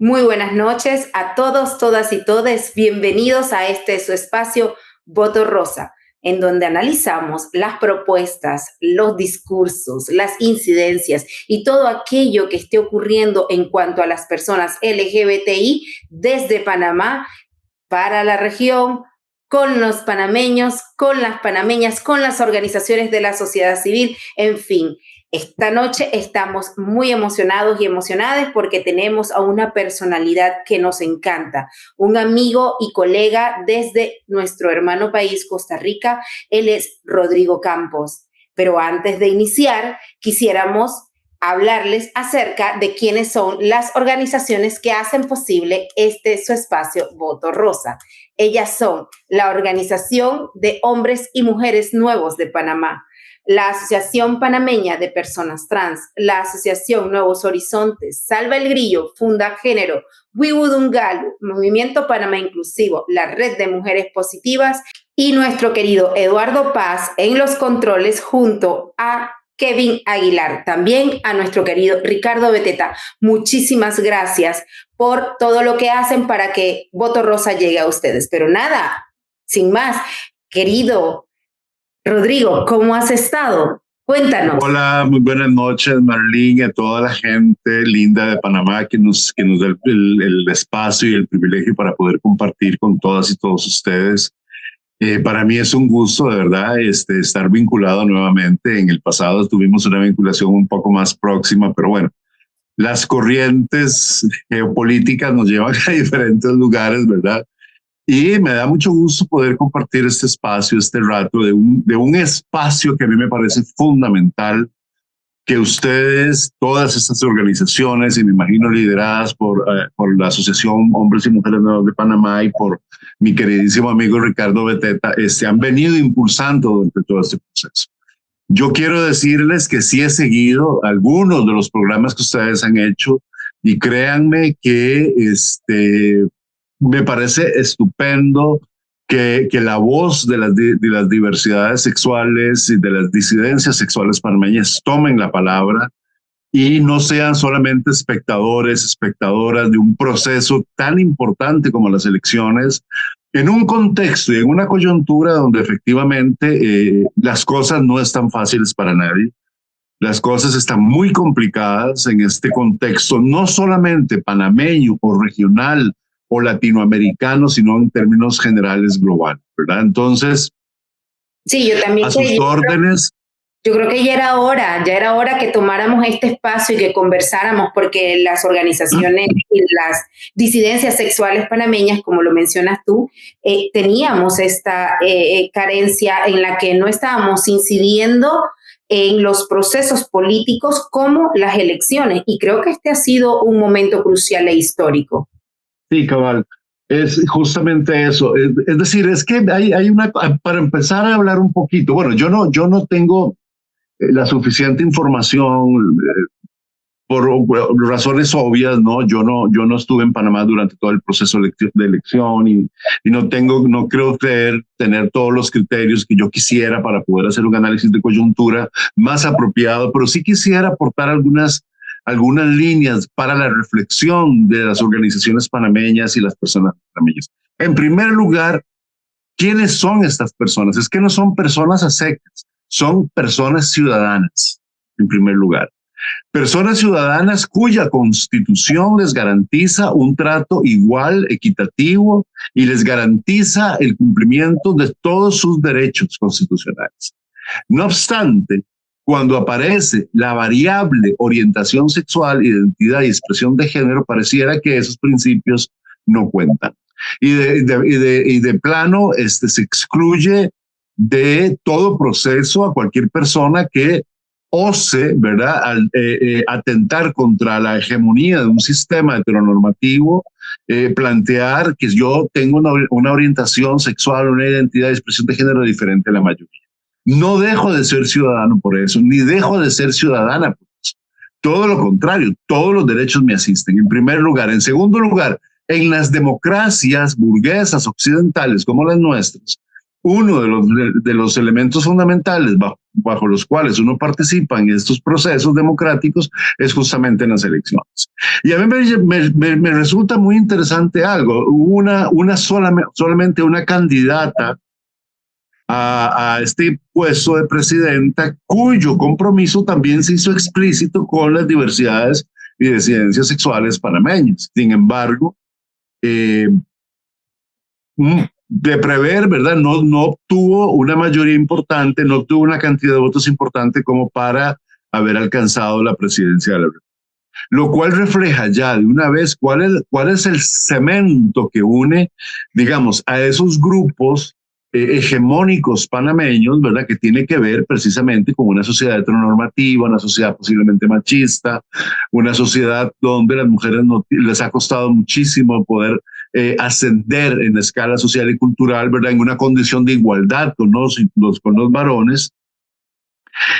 Muy buenas noches a todos, todas y todes. Bienvenidos a este su espacio Voto Rosa, en donde analizamos las propuestas, los discursos, las incidencias y todo aquello que esté ocurriendo en cuanto a las personas LGBTI desde Panamá para la región, con los panameños, con las panameñas, con las organizaciones de la sociedad civil, en fin. Esta noche estamos muy emocionados y emocionadas porque tenemos a una personalidad que nos encanta, un amigo y colega desde nuestro hermano país, Costa Rica. Él es Rodrigo Campos. Pero antes de iniciar, quisiéramos hablarles acerca de quiénes son las organizaciones que hacen posible su espacio Voto Rosa. Ellas son la Organización de Hombres y Mujeres Nuevos de Panamá, la Asociación Panameña de Personas Trans, la Asociación Nuevos Horizontes, Salva el Grillo, Funda Género, Wiwudungalu, Movimiento Panamá Inclusivo, la Red de Mujeres Positivas y nuestro querido Eduardo Paz en los controles junto a Kevin Aguilar, también a nuestro querido Ricardo Beteta. Muchísimas gracias por todo lo que hacen para que Voto Rosa llegue a ustedes. Pero nada, sin más, querido Rodrigo, ¿cómo has estado? Cuéntanos. Hola, muy buenas noches, Marlene, a toda la gente linda de Panamá que nos da el espacio y el privilegio para poder compartir con todas y todos ustedes. Para mí es un gusto, de verdad, estar vinculado nuevamente. En el pasado tuvimos una vinculación un poco más próxima, pero bueno, las corrientes geopolíticas nos llevan a diferentes lugares, ¿verdad? Y me da mucho gusto poder compartir este espacio, este rato de un espacio que a mí me parece fundamental, que ustedes, todas estas organizaciones, y me imagino lideradas por la Asociación Hombres y Mujeres Nuevos de Panamá y por mi queridísimo amigo Ricardo Beteta, han venido impulsando durante todo este proceso. Yo quiero decirles que sí he seguido algunos de los programas que ustedes han hecho y créanme que me parece estupendo que la voz de las diversidades sexuales y de las disidencias sexuales panameñas tomen la palabra y no sean solamente espectadores, espectadoras de un proceso tan importante como las elecciones, en un contexto y en una coyuntura donde efectivamente las cosas no están fáciles para nadie. Las cosas están muy complicadas en este contexto, no solamente panameño o regional o latinoamericano, sino en términos generales globales, ¿verdad? Entonces, sí, yo también a sus órdenes. Yo creo que ya era hora que tomáramos este espacio y que conversáramos, porque las organizaciones y las disidencias sexuales panameñas, como lo mencionas tú, teníamos esta carencia en la que no estábamos incidiendo en los procesos políticos como las elecciones. Y creo que este ha sido un momento crucial e histórico. Sí, cabal. Es justamente eso. Es decir, es que hay una, para empezar a hablar un poquito, bueno, yo no tengo la suficiente información por razones obvias, ¿no? Yo no estuve en Panamá durante todo el proceso de elección y no creo tener todos los criterios que yo quisiera para poder hacer un análisis de coyuntura más apropiado, pero sí quisiera aportar algunas líneas para la reflexión de las organizaciones panameñas y las personas panameñas. En primer lugar, ¿quiénes son estas personas? Es que no son personas a secas, son personas ciudadanas, en primer lugar. Personas ciudadanas cuya constitución les garantiza un trato igual, equitativo, y les garantiza el cumplimiento de todos sus derechos constitucionales. No obstante, cuando aparece la variable orientación sexual, identidad y expresión de género, pareciera que esos principios no cuentan. Y de plano se excluye de todo proceso a cualquier persona que ose, ¿verdad?, atentar contra la hegemonía de un sistema heteronormativo, plantear que yo tengo una orientación sexual, una identidad de expresión de género diferente a la mayoría. No dejo de ser ciudadano por eso, ni dejo de ser ciudadana por eso. Todo lo contrario, todos los derechos me asisten, en primer lugar. En segundo lugar, en las democracias burguesas occidentales como las nuestras, uno de los elementos fundamentales bajo los cuales uno participa en estos procesos democráticos es justamente en las elecciones. Y a mí me resulta muy interesante algo. Hubo solamente una candidata a este puesto de presidenta cuyo compromiso también se hizo explícito con las diversidades y disidencias sexuales panameñas. Sin embargo, de prever, ¿verdad? No obtuvo una mayoría importante, no obtuvo una cantidad de votos importante como para haber alcanzado la presidencia de la República. Lo cual refleja ya de una vez cuál es el cemento que une, digamos, a esos grupos hegemónicos panameños, ¿verdad? Que tiene que ver precisamente con una sociedad heteronormativa, una sociedad posiblemente machista, una sociedad donde las mujeres les ha costado muchísimo poder ascender en la escala social y cultural, ¿verdad? En una condición de igualdad con los varones.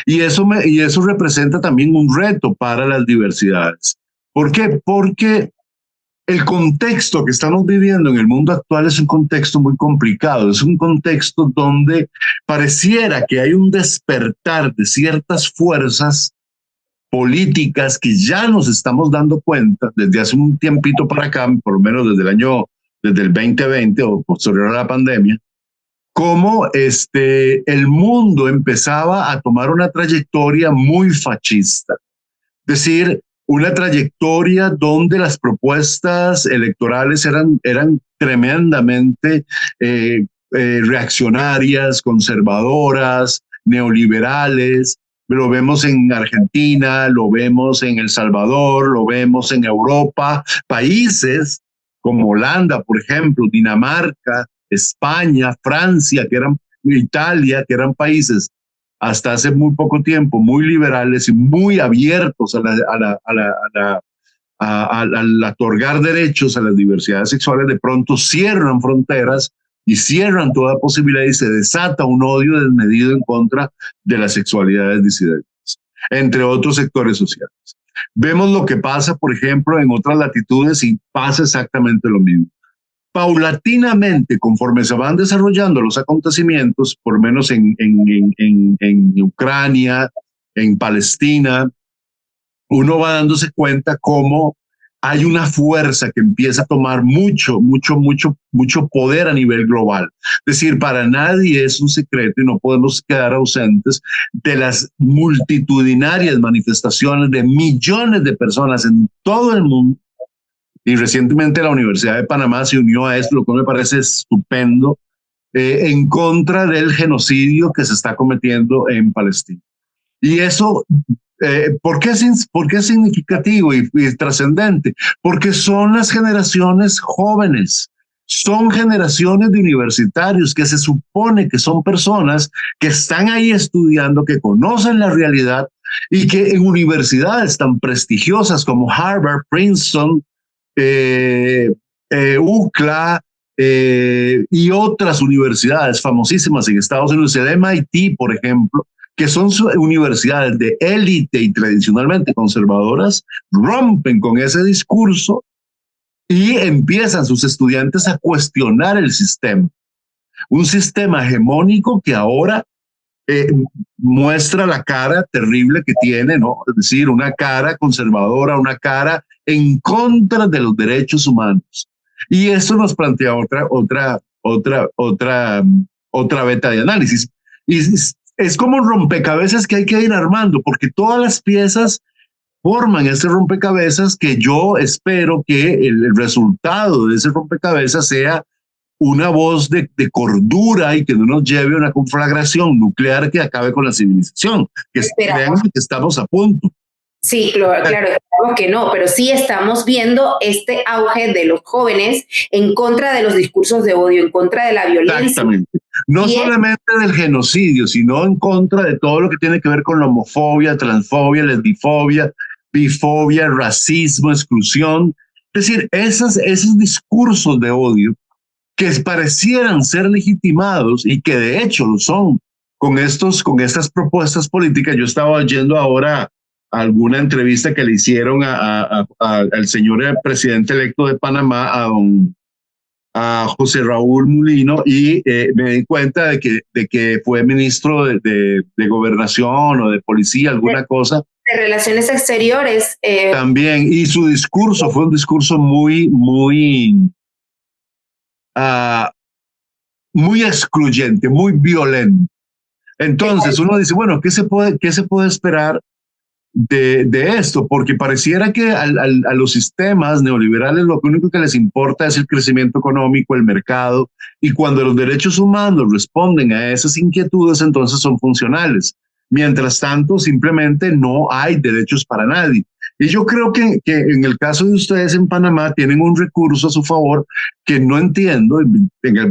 Y eso representa también un reto para las diversidades. ¿Por qué? Porque el contexto que estamos viviendo en el mundo actual es un contexto muy complicado, es un contexto donde pareciera que hay un despertar de ciertas fuerzas políticas que ya nos estamos dando cuenta desde hace un tiempito para acá, por lo menos desde el 2020 o posterior a la pandemia, cómo el mundo empezaba a tomar una trayectoria muy fascista. Es decir, una trayectoria donde las propuestas electorales eran tremendamente reaccionarias, conservadoras, neoliberales. Lo vemos en Argentina, lo vemos en El Salvador, lo vemos en Europa, países como Holanda, por ejemplo, Dinamarca, España, Francia, Italia, que eran países hasta hace muy poco tiempo muy liberales y muy abiertos al otorgar derechos a las diversidades sexuales, de pronto cierran fronteras y cierran toda posibilidad y se desata un odio desmedido en contra de las sexualidades disidentes, entre otros sectores sociales. Vemos lo que pasa, por ejemplo, en otras latitudes y pasa exactamente lo mismo. Paulatinamente, conforme se van desarrollando los acontecimientos, por lo menos en Ucrania, en Palestina, uno va dándose cuenta cómo hay una fuerza que empieza a tomar mucho poder a nivel global. Es decir, para nadie es un secreto y no podemos quedar ausentes de las multitudinarias manifestaciones de millones de personas en todo el mundo. Y recientemente la Universidad de Panamá se unió a esto, lo cual me parece estupendo, en contra del genocidio que se está cometiendo en Palestina. Y eso, ¿por qué es significativo y trascendente? Porque son las generaciones jóvenes, son generaciones de universitarios que se supone que son personas que están ahí estudiando, que conocen la realidad y que en universidades tan prestigiosas como Harvard, Princeton, UCLA y otras universidades famosísimas en Estados Unidos, el MIT, por ejemplo, que son universidades de élite y tradicionalmente conservadoras, rompen con ese discurso y empiezan sus estudiantes a cuestionar el sistema. Un sistema hegemónico que ahora muestra la cara terrible que tiene, ¿no? Es decir, una cara conservadora, una cara en contra de los derechos humanos. Y eso nos plantea otra beta de análisis. Y es como un rompecabezas que hay que ir armando, porque todas las piezas forman ese rompecabezas que yo espero que el resultado de ese rompecabezas sea una voz de cordura y que no nos lleve a una conflagración nuclear que acabe con la civilización, que crean que estamos a punto. Sí, claro, esperamos que no, pero sí estamos viendo este auge de los jóvenes en contra de los discursos de odio, en contra de la violencia. Exactamente. No solamente del genocidio, sino en contra de todo lo que tiene que ver con la homofobia, transfobia, lesbifobia, bifobia, racismo, exclusión. Es decir, esos discursos de odio que parecieran ser legitimados y que de hecho lo son con estas propuestas políticas. Yo estaba oyendo ahora alguna entrevista que le hicieron al señor presidente electo de Panamá, a José Raúl Mulino y me di cuenta de que fue ministro de gobernación o de policía, alguna cosa. De Relaciones Exteriores. También, y su discurso fue un discurso uh, muy excluyente, muy violento. Entonces uno dice, bueno, qué se puede esperar de esto? Porque pareciera que a los sistemas neoliberales lo único que les importa es el crecimiento económico, el mercado, y cuando los derechos humanos responden a esas inquietudes, entonces son funcionales. Mientras tanto, simplemente no hay derechos para nadie. Y yo creo que en el caso de ustedes en Panamá tienen un recurso a su favor que no entiendo,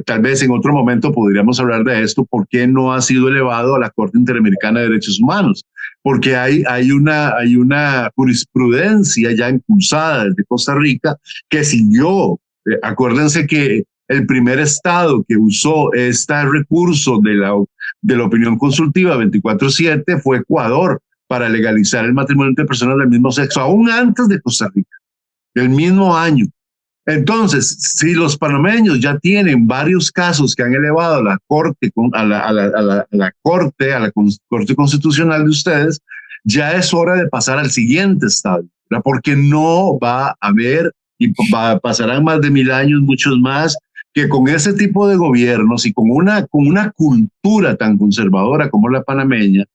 tal vez en otro momento podríamos hablar de esto, por qué no ha sido elevado a la Corte Interamericana de Derechos Humanos, porque hay una jurisprudencia ya impulsada desde Costa Rica que siguió. Acuérdense que el primer estado que usó este recurso de la opinión consultiva 24/7 fue Ecuador para legalizar el matrimonio entre personas del mismo sexo, aún antes de Costa Rica, el mismo año. Entonces, si los panameños ya tienen varios casos que han elevado a la Corte, a la Corte Constitucional de ustedes, ya es hora de pasar al siguiente estadio, ¿verdad? Porque no va a haber, y pasarán más de 1000 años, muchos más, que con ese tipo de gobiernos y con una cultura tan conservadora como la panameña,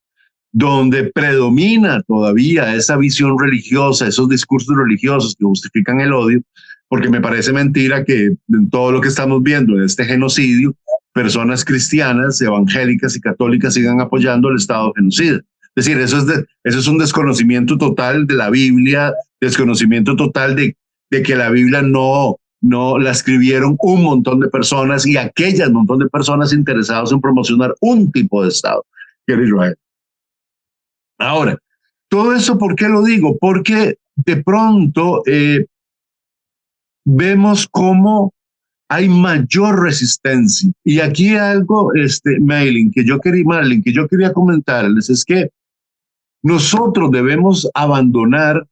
donde predomina todavía esa visión religiosa, esos discursos religiosos que justifican el odio, porque me parece mentira que en todo lo que estamos viendo en este genocidio, personas cristianas, evangélicas y católicas sigan apoyando al Estado genocida. Es decir, eso es un desconocimiento total de la Biblia, desconocimiento total de que la Biblia no la escribieron un montón de personas y aquellas montón de personas interesadas en promocionar un tipo de Estado, que era Israel. Ahora, todo eso, ¿por qué lo digo? Porque de pronto vemos cómo hay mayor resistencia. Y aquí hay algo, Marlene, que yo quería comentarles, es que nosotros debemos abandonar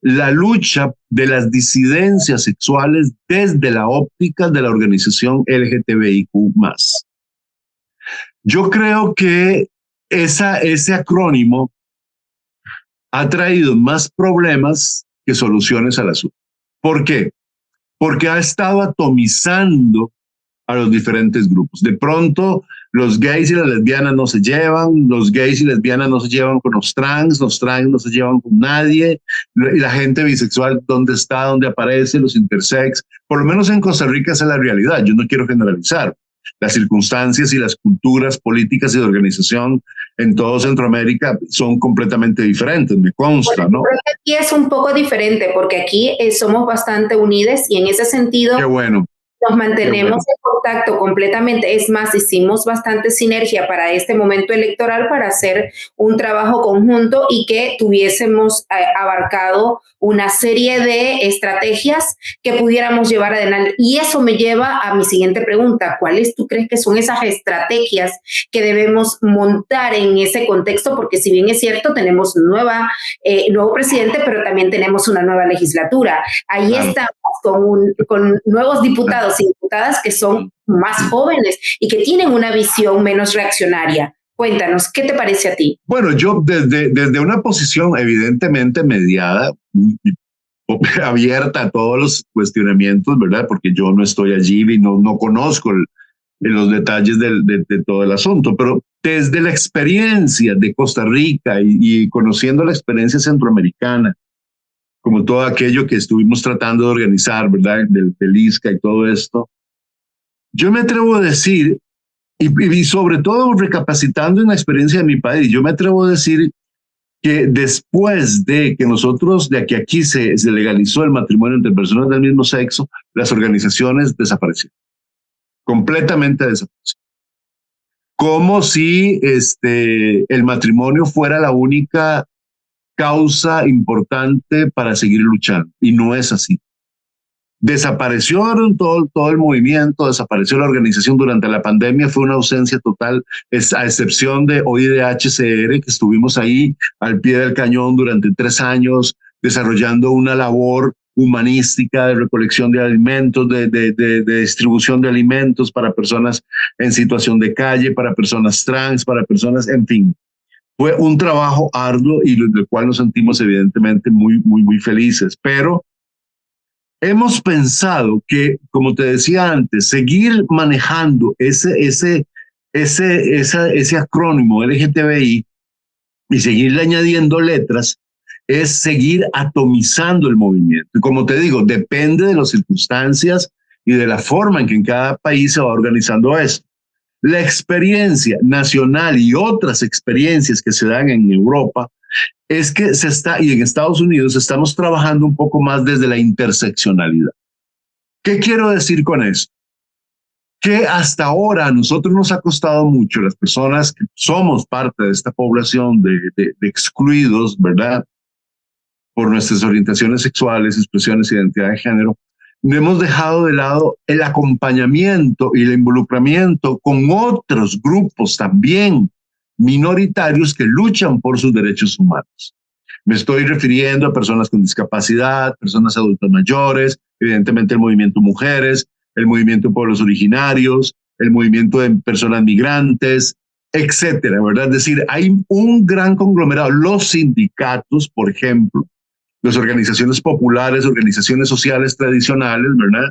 la lucha de las disidencias sexuales desde la óptica de la organización LGTBIQ+. Yo creo que ese acrónimo ha traído más problemas que soluciones al asunto. ¿Por qué? Porque ha estado atomizando a los diferentes grupos. De pronto, los gays y las lesbianas no se llevan, los gays y lesbianas no se llevan con los trans no se llevan con nadie, y la gente bisexual, ¿dónde está? ¿Dónde aparece? Los intersex. Por lo menos en Costa Rica esa es la realidad. Yo no quiero generalizar. Las circunstancias y las culturas políticas y de organización en todo Centroamérica son completamente diferentes, me consta, ¿no? Creo que aquí es un poco diferente porque aquí somos bastante unidas y en ese sentido Qué bueno. Nos mantenemos en contacto completamente. Es más, hicimos bastante sinergia para este momento electoral para hacer un trabajo conjunto y que tuviésemos abarcado una serie de estrategias que pudiéramos llevar adelante. Y eso me lleva a mi siguiente pregunta. ¿Cuáles tú crees que son esas estrategias que debemos montar en ese contexto? Porque si bien es cierto, tenemos nuevo presidente, pero también tenemos una nueva legislatura. Ahí estamos con nuevos diputados y diputadas que son más jóvenes y que tienen una visión menos reaccionaria. Cuéntanos, ¿qué te parece a ti? Bueno, yo desde una posición evidentemente mediada, abierta a todos los cuestionamientos, ¿verdad? Porque yo no estoy allí y no conozco los detalles de todo el asunto, pero desde la experiencia de Costa Rica y conociendo la experiencia centroamericana, como todo aquello que estuvimos tratando de organizar, ¿verdad? Del ISCA y todo esto. Yo me atrevo a decir, y sobre todo recapacitando en la experiencia de mi país, yo me atrevo a decir que después de que aquí se legalizó el matrimonio entre personas del mismo sexo, las organizaciones desaparecieron. Completamente desaparecieron. Como si el matrimonio fuera la única causa importante para seguir luchando, y no es así. Desaparecieron todo el movimiento, desapareció la organización durante la pandemia, fue una ausencia total, a excepción de OIDHCR, que estuvimos ahí al pie del cañón durante 3 años, desarrollando una labor humanística, de recolección de alimentos, de distribución de alimentos para personas en situación de calle, para personas trans, para personas, en fin. Fue un trabajo arduo y del cual nos sentimos evidentemente muy felices, pero hemos pensado que, como te decía antes, seguir manejando ese acrónimo LGTBI y seguirle añadiendo letras es seguir atomizando el movimiento. Y como te digo, depende de las circunstancias y de la forma en que en cada país se va organizando esto. La experiencia nacional y otras experiencias que se dan en Europa es que se está, y en Estados Unidos estamos trabajando un poco más desde la interseccionalidad. ¿Qué quiero decir con esto? Que hasta ahora a nosotros nos ha costado mucho, las personas que somos parte de esta población de excluidos, ¿verdad? Por nuestras orientaciones sexuales, expresiones, identidad de género, hemos dejado de lado el acompañamiento y el involucramiento con otros grupos también minoritarios que luchan por sus derechos humanos. Me estoy refiriendo a personas con discapacidad, personas adultas mayores, evidentemente el movimiento mujeres, el movimiento de pueblos originarios, el movimiento de personas migrantes, etcétera, ¿verdad? Es decir, hay un gran conglomerado. Los sindicatos, por ejemplo, las organizaciones populares, organizaciones sociales tradicionales, ¿verdad?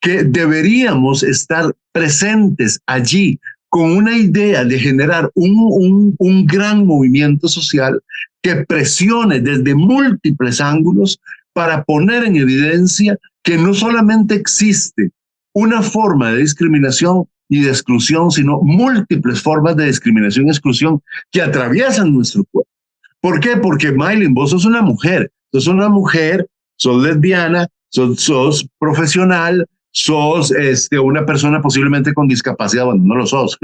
Que deberíamos estar presentes allí con una idea de generar un gran movimiento social que presione desde múltiples ángulos para poner en evidencia que no solamente existe una forma de discriminación y de exclusión, sino múltiples formas de discriminación y exclusión que atraviesan nuestro cuerpo. ¿Por qué? Porque, Maylin, vos sos una mujer, sos lesbiana, sos profesional, sos una persona posiblemente con discapacidad, bueno, no lo sos,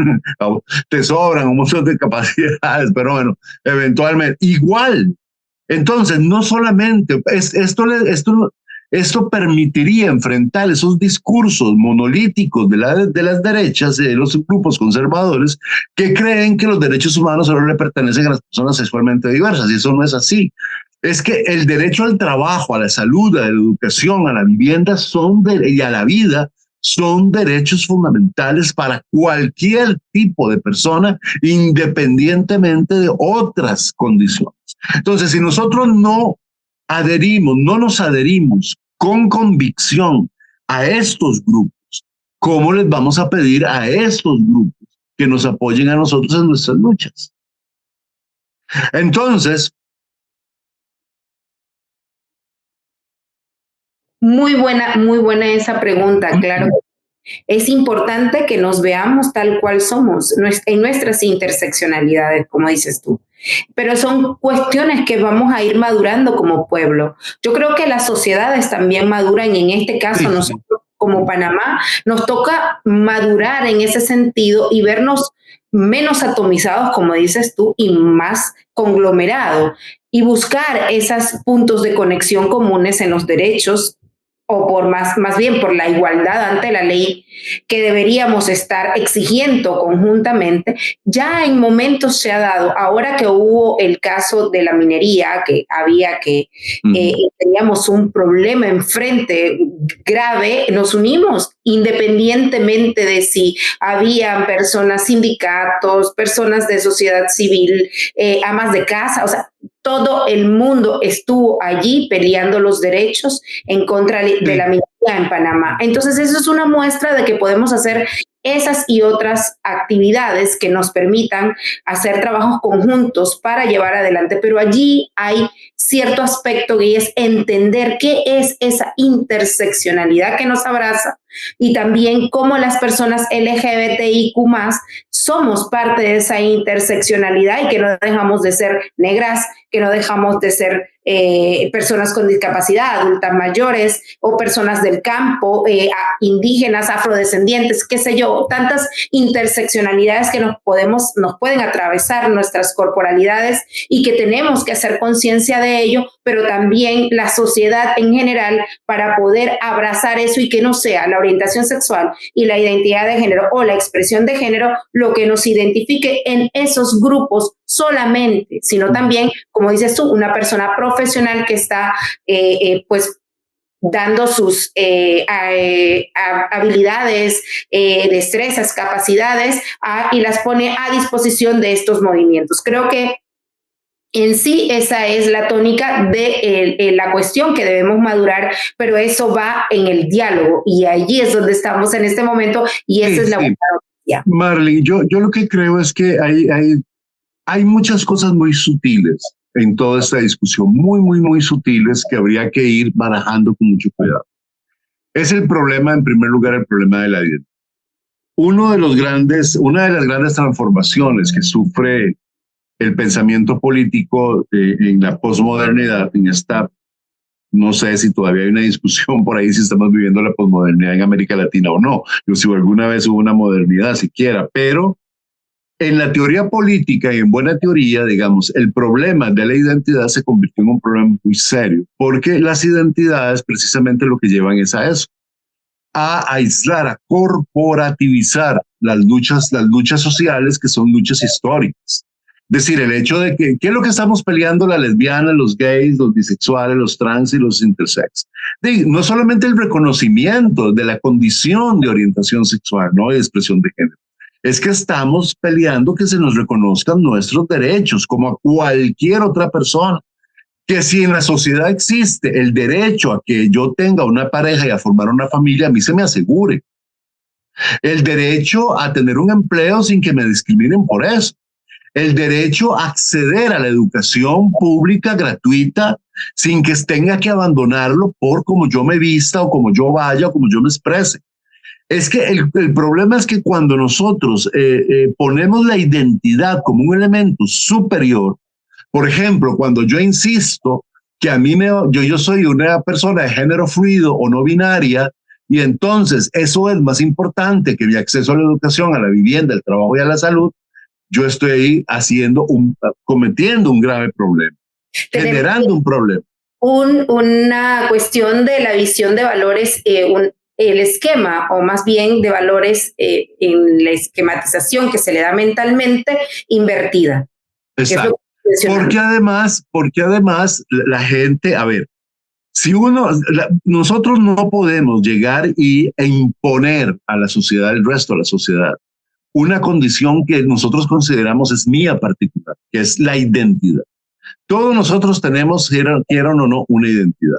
te sobran un montón de capacidades, pero bueno, eventualmente, igual. Entonces, no solamente, esto permitiría enfrentar esos discursos monolíticos de las derechas, de los grupos conservadores, que creen que los derechos humanos solo le pertenecen a las personas sexualmente diversas, y eso no es así. Es que el derecho al trabajo, a la salud, a la educación, a la vivienda y a la vida son derechos fundamentales para cualquier tipo de persona, independientemente de otras condiciones. Entonces, si nosotros no nos adherimos con convicción a estos grupos, ¿cómo les vamos a pedir a estos grupos que nos apoyen a nosotros en nuestras luchas? Entonces, muy buena esa pregunta, claro. Es importante que nos veamos tal cual somos, en nuestras interseccionalidades, como dices tú. Pero son cuestiones que vamos a ir madurando como pueblo. Yo creo que las sociedades también maduran, y en este caso nosotros como Panamá nos toca madurar en ese sentido y vernos menos atomizados, como dices tú, y más conglomerados, y buscar esos puntos de conexión comunes en los derechos, o más bien por la igualdad ante la ley que deberíamos estar exigiendo conjuntamente. Ya en momentos se ha dado, ahora que hubo el caso de la minería, que teníamos un problema enfrente grave, nos unimos independientemente de si había personas, sindicatos, personas de sociedad civil, amas de casa, o sea, todo el mundo estuvo allí peleando los derechos en contra de la minería en Panamá. Entonces, eso es una muestra de que podemos hacer esas y otras actividades que nos permitan hacer trabajos conjuntos para llevar adelante. Pero allí hay cierto aspecto que es entender qué es esa interseccionalidad que nos abraza, y también cómo las personas LGBTIQ+, somos parte de esa interseccionalidad, y que no dejamos de ser negras, que no dejamos de ser personas con discapacidad, adultas mayores o personas del campo, indígenas, afrodescendientes, qué sé yo, tantas interseccionalidades que nos pueden atravesar nuestras corporalidades, y que tenemos que hacer conciencia de ello, pero también la sociedad en general, para poder abrazar eso y que no sea la orientación sexual y la identidad de género o la expresión de género lo que nos identifique en esos grupos solamente, sino también, como dices tú, una persona profesional que está pues dando sus habilidades, destrezas, capacidades, y las pone a disposición de estos movimientos. Creo que en sí, esa es la tónica de la cuestión que debemos madurar, pero eso va en el diálogo y allí es donde estamos en este momento y esa Sí, es la buena sí. noticia. Marley, yo lo que creo es que hay muchas cosas muy sutiles en toda esta discusión, muy sutiles que habría que ir barajando con mucho cuidado. Es el problema, en primer lugar, el problema de la identidad. Una de las grandes transformaciones que sufre el pensamiento político en la posmodernidad, no sé si todavía hay una discusión por ahí si estamos viviendo la posmodernidad en América Latina o no, o si alguna vez hubo una modernidad siquiera, pero en la teoría política y en buena teoría, digamos, el problema de la identidad se convirtió en un problema muy serio, porque las identidades precisamente lo que llevan es a eso, a aislar, a corporativizar las luchas sociales que son luchas históricas. Es decir, el hecho de que, ¿qué es lo que estamos peleando las lesbianas, los gays, los bisexuales, los trans y los intersex? No solamente el reconocimiento de la condición de orientación sexual, ¿no? Y expresión de género. Es que estamos peleando que se nos reconozcan nuestros derechos como a cualquier otra persona. Que si en la sociedad existe el derecho a que yo tenga una pareja y a formar una familia, a mí se me asegure. El derecho a tener un empleo sin que me discriminen por eso. El derecho a acceder a la educación pública gratuita sin que tenga que abandonarlo por cómo yo me vista o como yo vaya o como yo me exprese. Es que el problema es que cuando nosotros ponemos la identidad como un elemento superior, por ejemplo, cuando yo insisto que yo soy una persona de género fluido o no binaria, y entonces eso es más importante que mi acceso a la educación, a la vivienda, al trabajo y a la salud, yo estoy ahí cometiendo un grave problema, generando un problema. Una cuestión de la visión de valores, el esquema, o más bien de valores en la esquematización que se le da mentalmente, invertida. Exacto. Porque además la gente, a ver, nosotros no podemos llegar e imponer a la sociedad, al resto de la sociedad, una condición que nosotros consideramos es mía particular, que es la identidad. Todos nosotros tenemos, quieran o no, una identidad.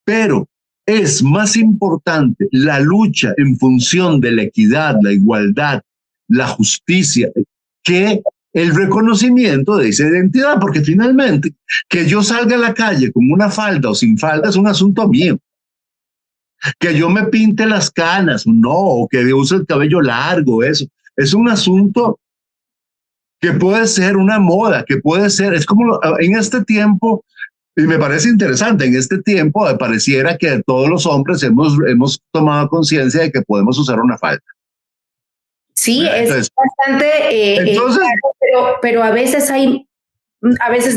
Pero es más importante la lucha en función de la equidad, la igualdad, la justicia, que el reconocimiento de esa identidad, porque finalmente que yo salga a la calle con una falda o sin falda es un asunto mío. Que yo me pinte las canas, no, o que use el cabello largo, eso es un asunto que puede ser una moda, que puede ser, es como en este tiempo, y me parece interesante, en este tiempo pareciera que todos los hombres hemos tomado conciencia de que podemos usar una falda. Sí, entonces, es bastante claro, pero a veces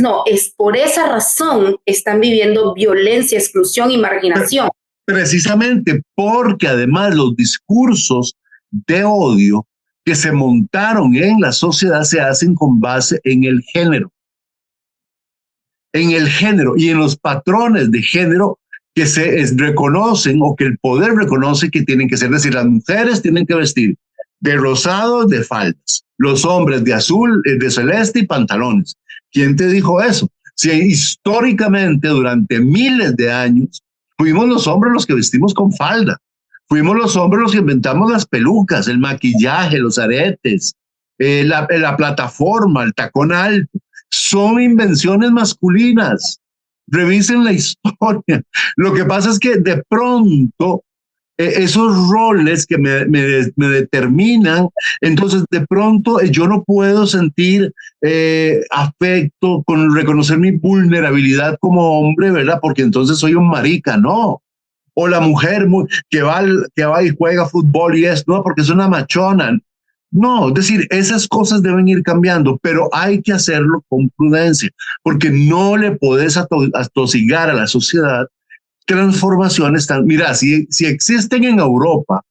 no, es por esa razón están viviendo violencia, exclusión y marginación. Precisamente porque además los discursos de odio que se montaron en la sociedad se hacen con base en el género y en los patrones de género que se reconocen o que el poder reconoce que tienen que ser. Es decir, las mujeres tienen que vestir de rosado, de faldas, los hombres de azul, de celeste y pantalones. ¿Quién te dijo eso? Si históricamente durante miles de años fuimos los hombres los que vestimos con falda, fuimos los hombres los que inventamos las pelucas, el maquillaje, los aretes, la plataforma, el tacón alto, son invenciones masculinas. Revisen la historia. Lo que pasa es que de pronto esos roles que me determinan, entonces de pronto yo no puedo sentir afecto con reconocer mi vulnerabilidad como hombre, ¿verdad? Porque entonces soy un marica, no. O la mujer que va y juega fútbol y es, no, porque es una machona. No, es decir, esas cosas deben ir cambiando, pero hay que hacerlo con prudencia, porque no le podés atosigar a la sociedad transformaciones tan... Mira, si existen en Europa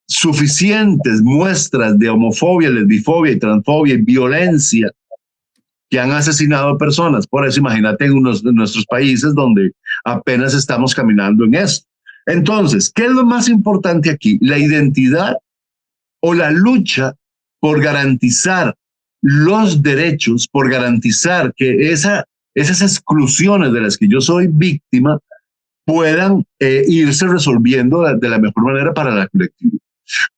suficientes muestras de homofobia, lesbifobia y transfobia y violencia que han asesinado personas. Por eso imagínate en nuestros países donde apenas estamos caminando en esto. Entonces, ¿qué es lo más importante aquí? La identidad o la lucha por garantizar los derechos, por garantizar que esas exclusiones de las que yo soy víctima puedan irse resolviendo de la mejor manera para la colectividad.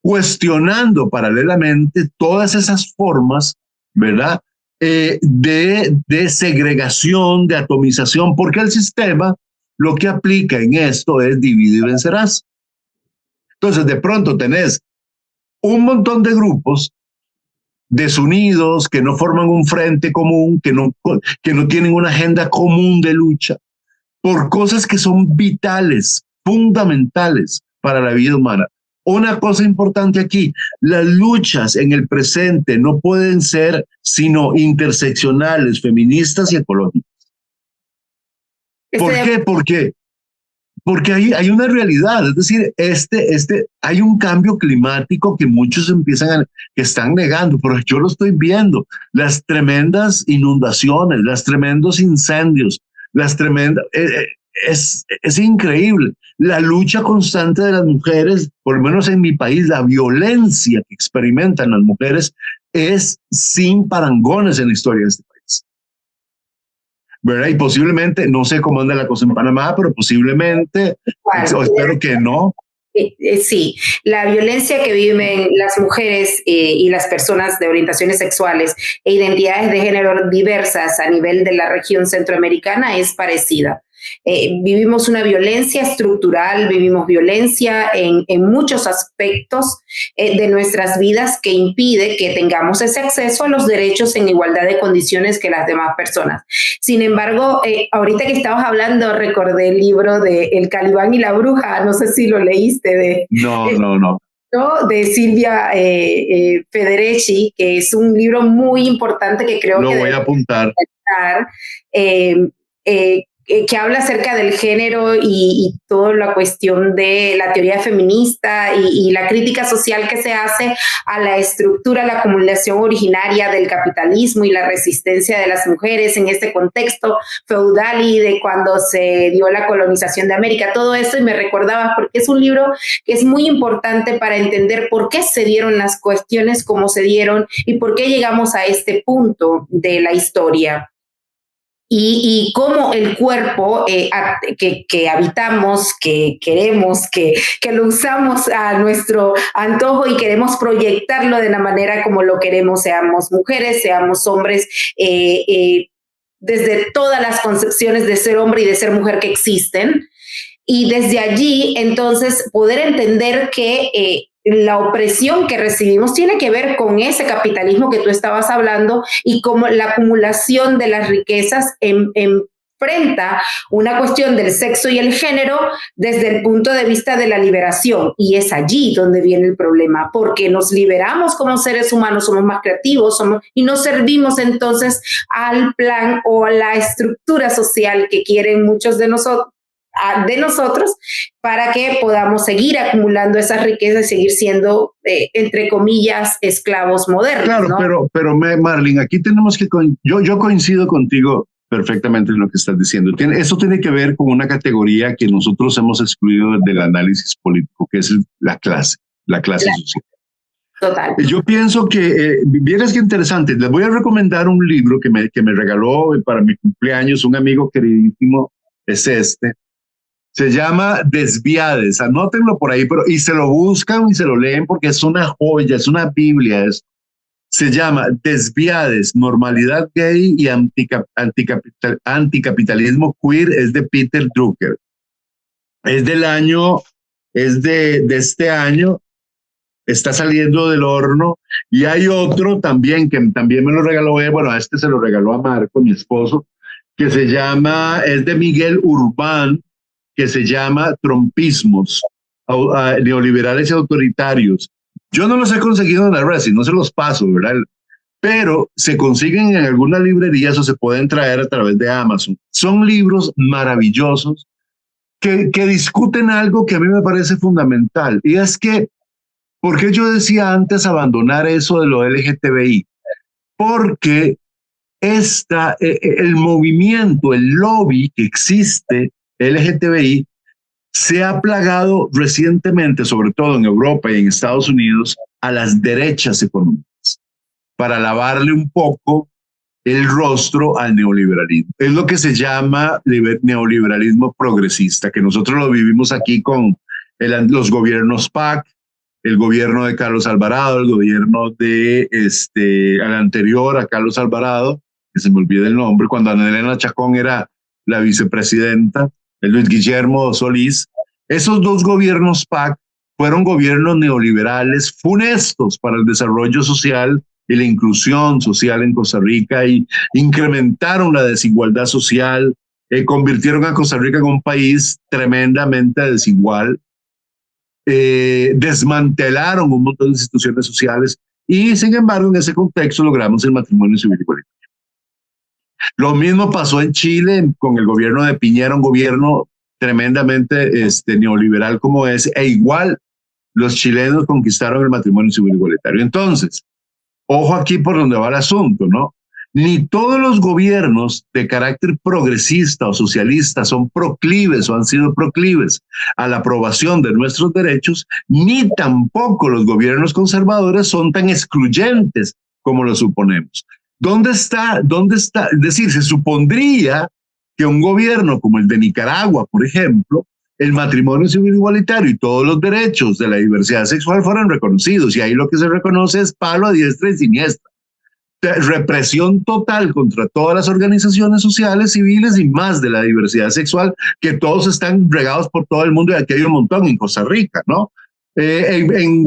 Cuestionando paralelamente todas esas formas, ¿verdad? De segregación, de atomización, porque el sistema lo que aplica en esto es divide y vencerás. Entonces, de pronto tenés un montón de grupos desunidos, que no forman un frente común, que no tienen una agenda común de lucha, por cosas que son vitales, fundamentales para la vida humana. Una cosa importante aquí, las luchas en el presente no pueden ser sino interseccionales, feministas y ecológicas. ¿Por qué? Porque hay una realidad, es decir, hay un cambio climático que muchos que están negando, pero yo lo estoy viendo, las tremendas inundaciones, los tremendos incendios, es increíble. La lucha constante de las mujeres, por lo menos en mi país, la violencia que experimentan las mujeres es sin parangones en la historia de este país. ¿Verdad? Y posiblemente, no sé cómo anda la cosa en Panamá, pero posiblemente, o espero que no. Sí, la violencia que viven las mujeres y las personas de orientaciones sexuales e identidades de género diversas a nivel de la región centroamericana es parecida. Vivimos una violencia estructural, vivimos violencia en muchos aspectos de nuestras vidas que impide que tengamos ese acceso a los derechos en igualdad de condiciones que las demás personas. Sin embargo, ahorita que estabas hablando, recordé el libro de El Calibán y la Bruja, no sé si lo leíste. No. De Silvia Federici, que es un libro muy importante que creo que... Lo voy a apuntar. Que habla acerca del género y toda la cuestión de la teoría feminista y la crítica social que se hace a la estructura, la acumulación originaria del capitalismo y la resistencia de las mujeres en este contexto feudal y de cuando se dio la colonización de América, todo eso, y me recordaba porque es un libro que es muy importante para entender por qué se dieron las cuestiones como se dieron y por qué llegamos a este punto de la historia. Y cómo el cuerpo que habitamos, que queremos, que lo usamos a nuestro antojo y queremos proyectarlo de la manera como lo queremos, seamos mujeres, seamos hombres, desde todas las concepciones de ser hombre y de ser mujer que existen. Y desde allí, entonces, poder entender que la opresión que recibimos tiene que ver con ese capitalismo que tú estabas hablando y cómo la acumulación de las riquezas enfrenta una cuestión del sexo y el género desde el punto de vista de la liberación. Y es allí donde viene el problema, porque nos liberamos como seres humanos, somos más creativos y no servimos entonces al plan o a la estructura social que quieren muchos de nosotros para que podamos seguir acumulando esas riquezas y seguir siendo, entre comillas, esclavos modernos. Claro, ¿no? pero Marlene, aquí tenemos que... Yo coincido contigo perfectamente en lo que estás diciendo. Eso tiene que ver con una categoría que nosotros hemos excluido del análisis político, que es la clase social. Total. Yo pienso que, vieras qué interesante, les voy a recomendar un libro que me regaló para mi cumpleaños un amigo queridísimo, se llama Desviades, anótenlo por ahí, y se lo buscan y se lo leen porque es una joya, es una Biblia. Se llama Desviades, Normalidad Gay y Anticapitalismo Queer, es de Peter Drucker. Es de este año, está saliendo del horno, y hay otro también que también me lo regaló, bueno, se lo regaló a Marco, mi esposo, que es de Miguel Urbán, que se llama Trumpismos, neoliberales y autoritarios. Yo no los he conseguido en la red, si no se los paso, ¿verdad? Pero se consiguen en algunas librerías o se pueden traer a través de Amazon. Son libros maravillosos que discuten algo que a mí me parece fundamental, y es que, ¿por qué yo decía antes abandonar eso de lo LGTBI? Porque el movimiento, el lobby que existe LGTBI se ha plagado recientemente, sobre todo en Europa y en Estados Unidos, a las derechas económicas para lavarle un poco el rostro al neoliberalismo. Es lo que se llama neoliberalismo progresista, que nosotros lo vivimos aquí con los gobiernos PAC, el gobierno de Carlos Alvarado, el gobierno de al anterior a Carlos Alvarado, que se me olvida el nombre, cuando Ana Elena Chacón era la vicepresidenta, el Luis Guillermo Solís. Esos dos gobiernos PAC fueron gobiernos neoliberales funestos para el desarrollo social y la inclusión social en Costa Rica, y incrementaron la desigualdad social, convirtieron a Costa Rica en un país tremendamente desigual, desmantelaron un montón de instituciones sociales y, sin embargo, en ese contexto logramos el matrimonio civil igualitario. Lo mismo pasó en Chile con el gobierno de Piñera, un gobierno tremendamente neoliberal como ese, e igual los chilenos conquistaron el matrimonio civil igualitario. Entonces, ojo aquí por donde va el asunto, ¿no? Ni todos los gobiernos de carácter progresista o socialista son proclives o han sido proclives a la aprobación de nuestros derechos, ni tampoco los gobiernos conservadores son tan excluyentes como lo suponemos. ¿Dónde está? Es decir, se supondría que un gobierno como el de Nicaragua, por ejemplo, el matrimonio civil igualitario y todos los derechos de la diversidad sexual fueran reconocidos, y ahí lo que se reconoce es palo a diestra y siniestra. Represión total contra todas las organizaciones sociales, civiles y más de la diversidad sexual, que todos están regados por todo el mundo, y aquí hay un montón en Costa Rica, ¿no? En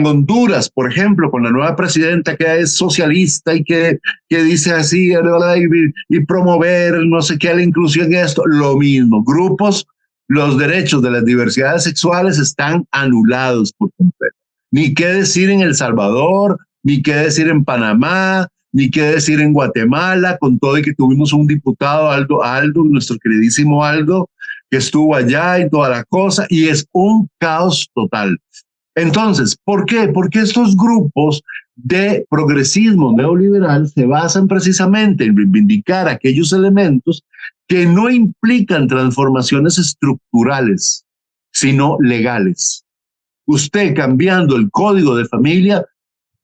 Honduras, por ejemplo, con la nueva presidenta que es socialista y que dice así, y promover no sé qué, la inclusión en esto, lo mismo. Grupos, los derechos de las diversidades sexuales están anulados por completo. Ni qué decir en El Salvador, ni qué decir en Panamá, ni qué decir en Guatemala, con todo y que tuvimos un diputado, Aldo, nuestro queridísimo Aldo, que estuvo allá y toda la cosa, y es un caos total. Entonces, ¿por qué? Porque estos grupos de progresismo neoliberal se basan precisamente en reivindicar aquellos elementos que no implican transformaciones estructurales, sino legales. Usted, cambiando el código de familia,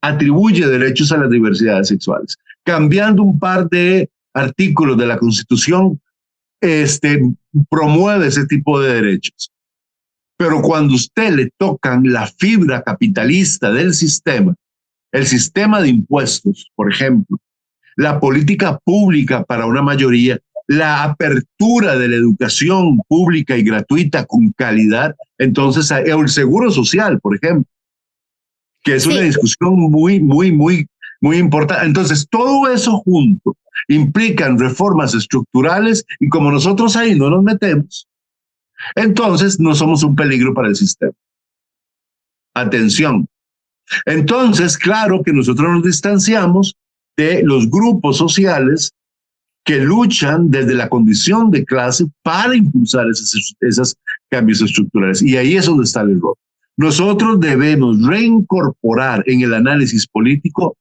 atribuye derechos a las diversidades sexuales. Cambiando un par de artículos de la Constitución, promueve ese tipo de derechos. Pero cuando usted le tocan la fibra capitalista del sistema, el sistema de impuestos, por ejemplo, la política pública para una mayoría, la apertura de la educación pública y gratuita con calidad, entonces el seguro social, por ejemplo, que es una discusión muy importante. Entonces, todo eso junto implican reformas estructurales, y como nosotros ahí no nos metemos, entonces no somos un peligro para el sistema. Atención. Entonces, claro que nosotros nos distanciamos de los grupos sociales que luchan desde la condición de clase para impulsar esos cambios estructurales. Y ahí es donde está el error. Nosotros debemos reincorporar en el análisis político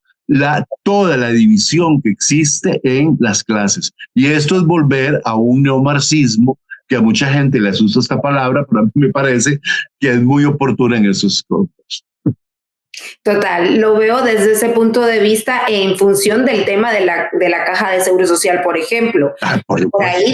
toda la división que existe en las clases. Y esto es volver a un neomarxismo que a mucha gente le asusta esta palabra, pero a mí me parece que es muy oportuna en esos contextos. Total, lo veo desde ese punto de vista en función del tema de la caja de seguro social, por ejemplo. Por ahí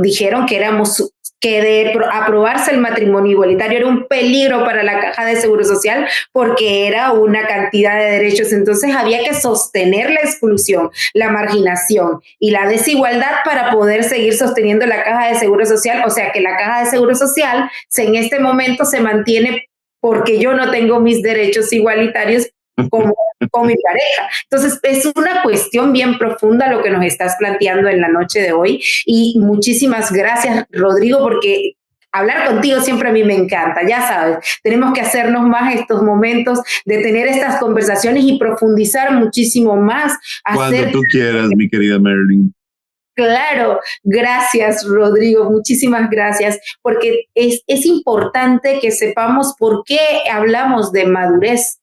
dijeron que de aprobarse el matrimonio igualitario era un peligro para la caja de seguro social porque era una cantidad de derechos. Entonces había que sostener la exclusión, la marginación y la desigualdad para poder seguir sosteniendo la caja de seguro social. O sea que la caja de seguro social en este momento se mantiene porque yo no tengo mis derechos igualitarios como con mi pareja. Entonces, es una cuestión bien profunda lo que nos estás planteando en la noche de hoy, y muchísimas gracias, Rodrigo, porque hablar contigo siempre a mí me encanta, ya sabes, tenemos que hacernos más estos momentos de tener estas conversaciones y profundizar muchísimo más. Cuando tú quieras, mi querida Marilyn. Claro, gracias, Rodrigo, muchísimas gracias, porque es importante que sepamos por qué hablamos de madurez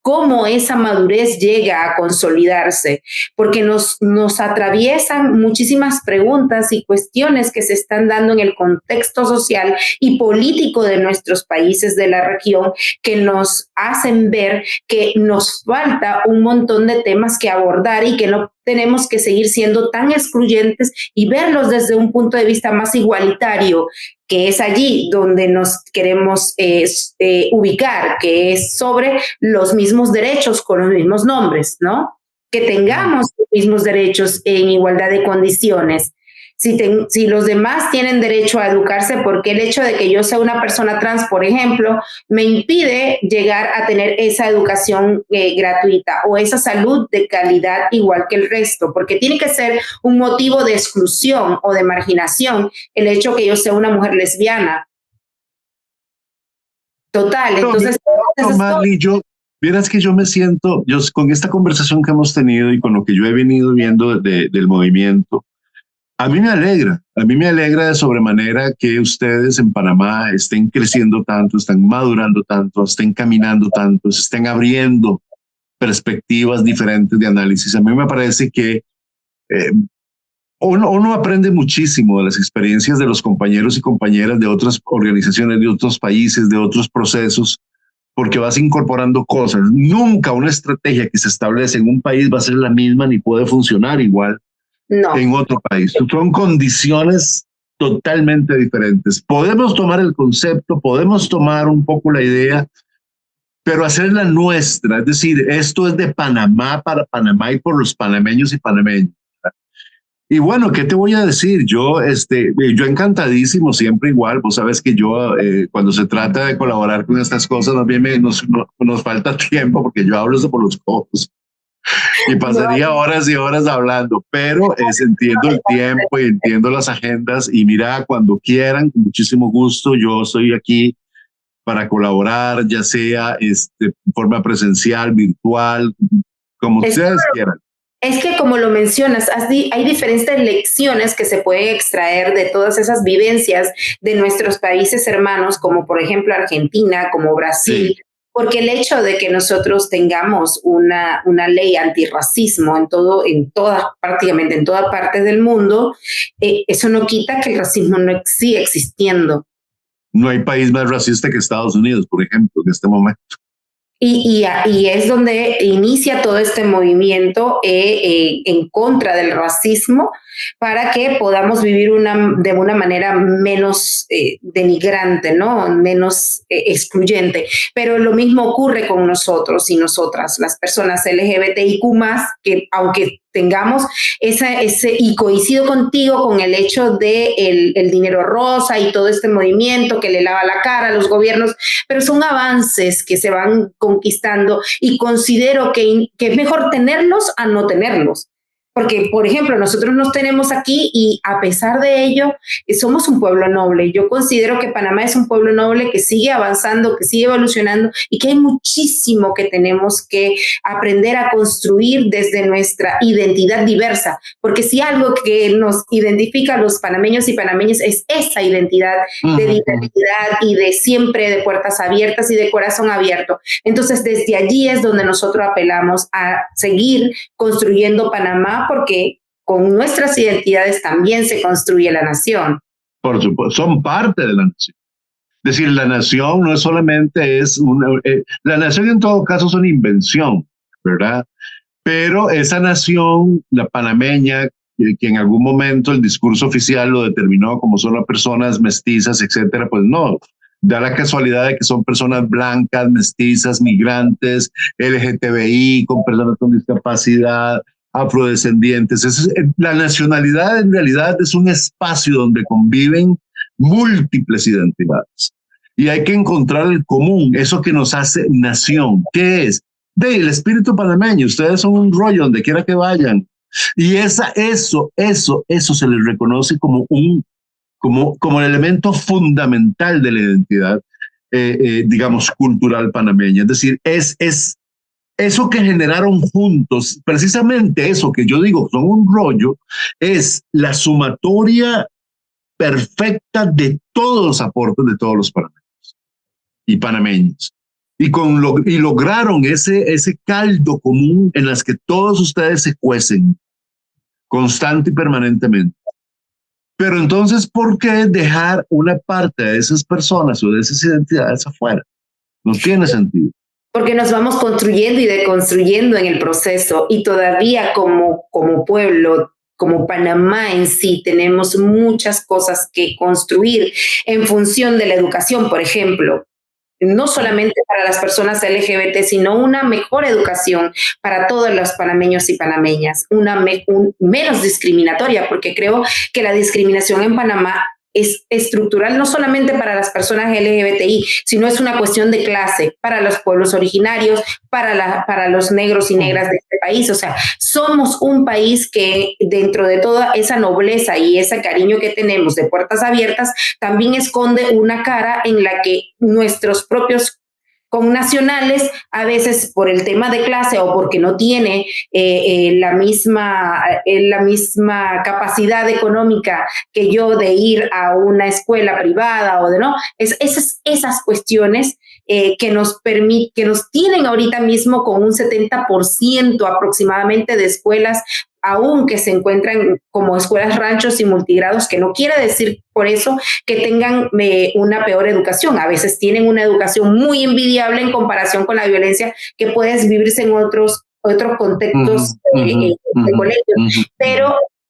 cómo esa madurez llega a consolidarse, porque nos atraviesan muchísimas preguntas y cuestiones que se están dando en el contexto social y político de nuestros países de la región, que nos hacen ver que nos falta un montón de temas que abordar y que no tenemos que seguir siendo tan excluyentes y verlos desde un punto de vista más igualitario, que es allí donde nos queremos ubicar, que es sobre los mismos derechos con los mismos nombres, ¿no? Que tengamos los mismos derechos en igualdad de condiciones. Si los demás tienen derecho a educarse, porque el hecho de que yo sea una persona trans, por ejemplo, me impide llegar a tener esa educación gratuita o esa salud de calidad igual que el resto, porque tiene que ser un motivo de exclusión o de marginación el hecho que yo sea una mujer lesbiana. Total, entonces... No, Marley, vieras que yo me siento, con esta conversación que hemos tenido y con lo que yo he venido viendo del movimiento, a mí me alegra de sobremanera que ustedes en Panamá estén creciendo tanto, estén madurando tanto, estén caminando tanto, se estén abriendo perspectivas diferentes de análisis. A mí me parece que uno aprende muchísimo de las experiencias de los compañeros y compañeras de otras organizaciones, de otros países, de otros procesos, porque vas incorporando cosas. Nunca una estrategia que se establece en un país va a ser la misma ni puede funcionar igual en otro país. Son condiciones totalmente diferentes. Podemos tomar el concepto, podemos tomar un poco la idea, pero hacerla nuestra. Es decir, esto es de Panamá para Panamá y por los panameños y panameñas. Y bueno, ¿qué te voy a decir? Yo encantadísimo, siempre igual. Vos sabes que yo, cuando se trata de colaborar con estas cosas, más bien nos falta tiempo porque yo hablo eso por los codos. Y pasaría horas y horas hablando, pero entiendo el tiempo y entiendo las agendas y mira, cuando quieran, con muchísimo gusto, yo estoy aquí para colaborar, ya sea de forma presencial, virtual, como ustedes quieran. Es que como lo mencionas, hay diferentes lecciones que se pueden extraer de todas esas vivencias de nuestros países hermanos, como por ejemplo Argentina, como Brasil. Sí. Porque el hecho de que nosotros tengamos una ley antirracismo prácticamente en toda parte del mundo, eso no quita que el racismo no siga existiendo. No hay país más racista que Estados Unidos, por ejemplo, en este momento. Y es donde inicia todo este movimiento en contra del racismo, para que podamos vivir de una manera menos denigrante, ¿no? Menos excluyente. Pero lo mismo ocurre con nosotros y nosotras, las personas LGBTIQ+, que aunque tengamos y coincido contigo con el hecho de el dinero rosa y todo este movimiento que le lava la cara a los gobiernos, pero son avances que se van conquistando y considero que es mejor tenerlos a no tenerlos. Porque, por ejemplo, nosotros nos tenemos aquí y a pesar de ello, somos un pueblo noble. Yo considero que Panamá es un pueblo noble que sigue avanzando, que sigue evolucionando y que hay muchísimo que tenemos que aprender a construir desde nuestra identidad diversa. Porque si algo que nos identifica a los panameños y panameñas es esa identidad de diversidad y de siempre de puertas abiertas y de corazón abierto. Entonces, desde allí es donde nosotros apelamos a seguir construyendo Panamá, porque con nuestras identidades también se construye la nación. Por supuesto, son parte de la nación. Es decir, la nación no es solamente la nación en todo caso es una invención, ¿verdad? Pero esa nación, la panameña, que en algún momento el discurso oficial lo determinó como solo personas mestizas, etcétera, pues no. Da la casualidad de que son personas blancas, mestizas, migrantes, LGTBI, con personas con discapacidad, afrodescendientes. La nacionalidad en realidad es un espacio donde conviven múltiples identidades y hay que encontrar el común, eso que nos hace nación. ¿Qué es? El espíritu panameño. Ustedes son un rollo donde quiera que vayan y eso se les reconoce como el elemento fundamental de la identidad digamos cultural panameña. Es decir, es eso que generaron juntos, precisamente eso que yo digo, son un rollo, es la sumatoria perfecta de todos los aportes de todos los panameños y panameños. y lograron ese caldo común en las que todos ustedes se cuecen constante y permanentemente. Pero entonces, ¿por qué dejar una parte de esas personas o de esas identidades afuera? No tiene sentido. Porque nos vamos construyendo y deconstruyendo en el proceso y todavía como pueblo, como Panamá en sí, tenemos muchas cosas que construir en función de la educación, por ejemplo. No solamente para las personas LGBT, sino una mejor educación para todos los panameños y panameñas, menos discriminatoria, porque creo que la discriminación en Panamá es estructural no solamente para las personas LGBTI, sino es una cuestión de clase para los pueblos originarios, para los negros y negras de este país. O sea, somos un país que dentro de toda esa nobleza y ese cariño que tenemos de puertas abiertas, también esconde una cara en la que nuestros propios connacionales, a veces por el tema de clase o porque no tiene la misma capacidad económica que yo de ir a una escuela privada o de no, esas cuestiones que nos tienen ahorita mismo con un 70% aproximadamente de escuelas aún que se encuentran como escuelas ranchos y multigrados, que no quiere decir por eso que tengan una peor educación. A veces tienen una educación muy envidiable en comparación con la violencia que puedes vivirse en otros contextos de colegios,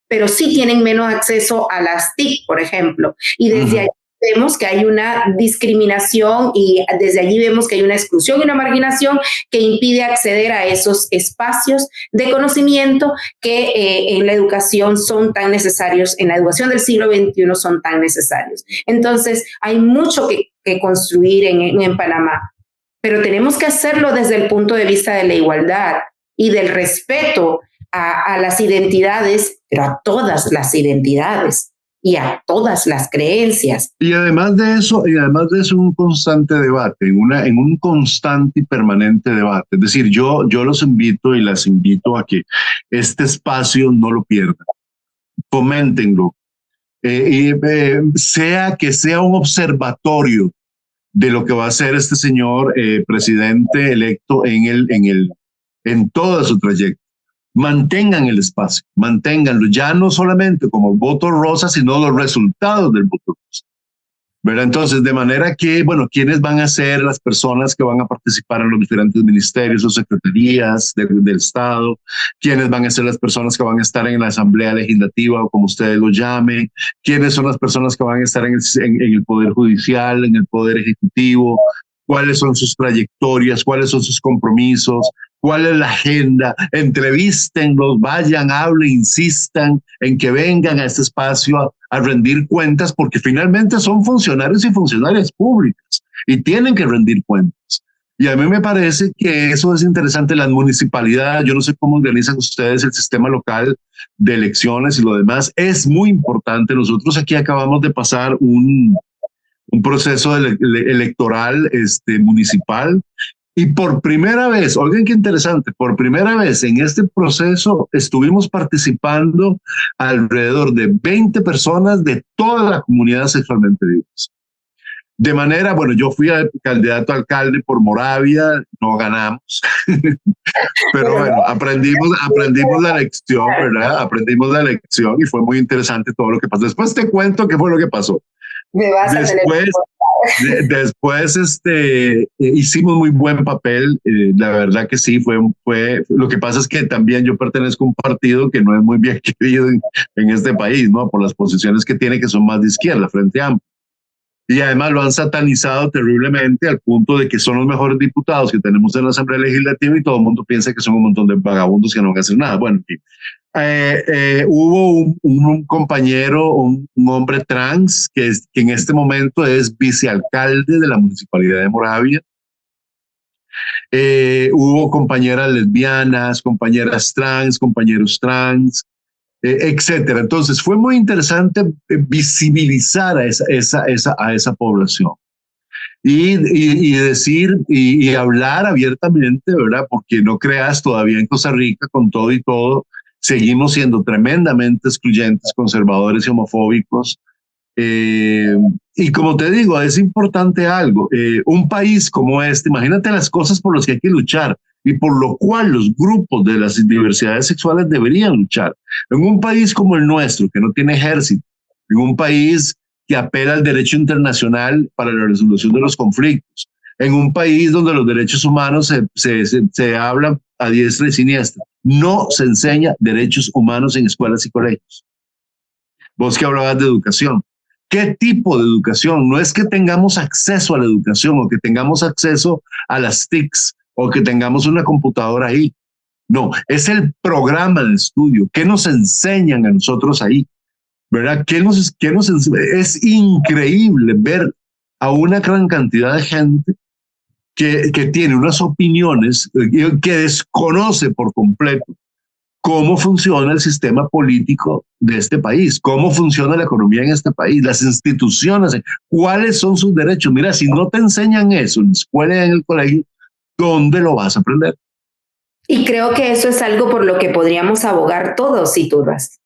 pero sí tienen menos acceso a las TIC, por ejemplo, y desde allí vemos que hay una discriminación y desde allí vemos que hay una exclusión y una marginación que impide acceder a esos espacios de conocimiento que en la educación son tan necesarios, en la educación del siglo XXI son tan necesarios. Entonces, hay mucho que construir en Panamá, pero tenemos que hacerlo desde el punto de vista de la igualdad y del respeto a las identidades, pero a todas las identidades y a todas las creencias. Y además de eso, un constante debate, en un constante y permanente debate. Es decir, yo los invito y las invito a que este espacio no lo pierdan. Foméntenlo. Sea que sea un observatorio de lo que va a ser este señor presidente electo en toda su trayectoria. Mantengan el espacio, manténganlo, ya no solamente como voto rosa, sino los resultados del voto rosa. ¿Verdad? Entonces, de manera que, bueno, ¿quiénes van a ser las personas que van a participar en los diferentes ministerios o secretarías del Estado? ¿Quiénes van a ser las personas que van a estar en la Asamblea Legislativa o como ustedes lo llamen? ¿Quiénes son las personas que van a estar en el Poder Judicial, en el Poder Ejecutivo? ¿Cuáles son sus trayectorias? ¿Cuáles son sus compromisos? ¿Cuál es la agenda? Entrevístenlos, vayan, hablen, insistan en que vengan a este espacio a rendir cuentas, porque finalmente son funcionarios y funcionarias públicas y tienen que rendir cuentas. Y a mí me parece que eso es interesante. Las municipalidades, yo no sé cómo organizan ustedes el sistema local de elecciones y lo demás, es muy importante. Nosotros aquí acabamos de pasar un proceso electoral municipal. Y por primera vez, oigan qué interesante, por primera vez en este proceso estuvimos participando alrededor de 20 personas de toda la comunidad sexualmente diversa. De manera, bueno, yo fui candidato a alcalde por Moravia, no ganamos, pero bueno, aprendimos la lección, ¿verdad? Aprendimos la lección y fue muy interesante todo lo que pasó. Después te cuento qué fue lo que pasó. Después hicimos muy buen papel, la verdad que sí, fue, lo que pasa es que también yo pertenezco a un partido que no es muy bien querido en este país, ¿no? Por las posiciones que tiene, que son más de izquierda, Frente Amplio. Y además lo han satanizado terriblemente al punto de que son los mejores diputados que tenemos en la Asamblea Legislativa y todo el mundo piensa que son un montón de vagabundos que no van a hacer nada. Bueno, en fin. Hubo un compañero, un hombre trans que en este momento es vicealcalde de la Municipalidad de Moravia. Hubo compañeras lesbianas, compañeras trans, compañeros trans, etcétera. Entonces fue muy interesante visibilizar a esa población y decir y hablar abiertamente, ¿verdad? Porque no creas, todavía en Costa Rica, con todo y todo, seguimos siendo tremendamente excluyentes, conservadores y homofóbicos. Y como te digo, es importante algo. Un país como este, imagínate las cosas por las que hay que luchar y por lo cual los grupos de las diversidades sexuales deberían luchar. En un país como el nuestro, que no tiene ejército, en un país que apela al derecho internacional para la resolución de los conflictos, en un país donde los derechos humanos se hablan a diestra y siniestra. No se enseña derechos humanos en escuelas y colegios. Vos que hablabas de educación. ¿Qué tipo de educación? No es que tengamos acceso a la educación o que tengamos acceso a las TICs o que tengamos una computadora ahí. No, es el programa de estudio. ¿Qué nos enseñan a nosotros ahí? ¿Verdad? ¿Qué nos enseñan? Es increíble ver a una gran cantidad de gente que tiene unas opiniones que desconoce por completo cómo funciona el sistema político de este país, cómo funciona la economía en este país, las instituciones, cuáles son sus derechos. Mira, si no te enseñan eso en la escuela y en el colegio, ¿dónde lo vas a aprender? Y creo que eso es algo por lo que podríamos abogar todos y todas.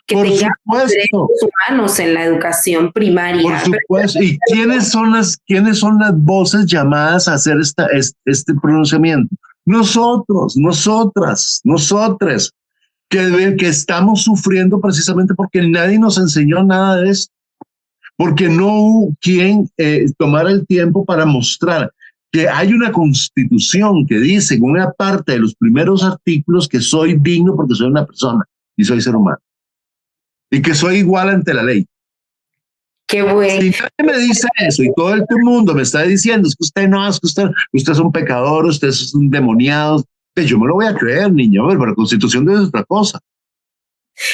Que por tengamos supuesto, derechos humanos en la educación primaria. Por supuesto. ¿Y quiénes son las voces llamadas a hacer este pronunciamiento? Nosotros, nosotras, nosotres, que estamos sufriendo precisamente porque nadie nos enseñó nada de esto, porque no hubo quien tomara el tiempo para mostrar que hay una constitución que dice en una parte de los primeros artículos que soy digno porque soy una persona y soy ser humano y que soy igual ante la ley. Qué bueno. Si nadie me dice eso y todo el mundo me está diciendo es que usted no, es que usted es un pecador, usted es un demoniado, pues yo me lo voy a creer, niño, pero la Constitución es otra cosa.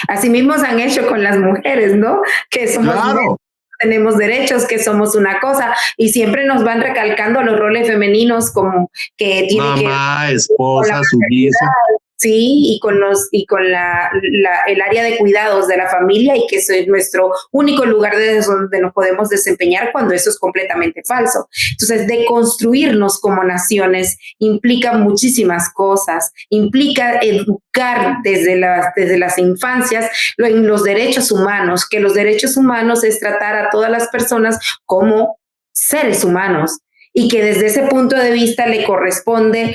Así mismo se han hecho con las mujeres, ¿no? Que somos mujeres, tenemos derechos, que somos una cosa, y siempre nos van recalcando los roles femeninos como que tiene que... Mamá, esposa, sumisa. Sí, y con el área de cuidados de la familia, y que eso es nuestro único lugar donde nos podemos desempeñar, cuando eso es completamente falso. Entonces, deconstruirnos como naciones implica muchísimas cosas, implica educar desde las infancias en los derechos humanos, que los derechos humanos es tratar a todas las personas como seres humanos, y que desde ese punto de vista le corresponde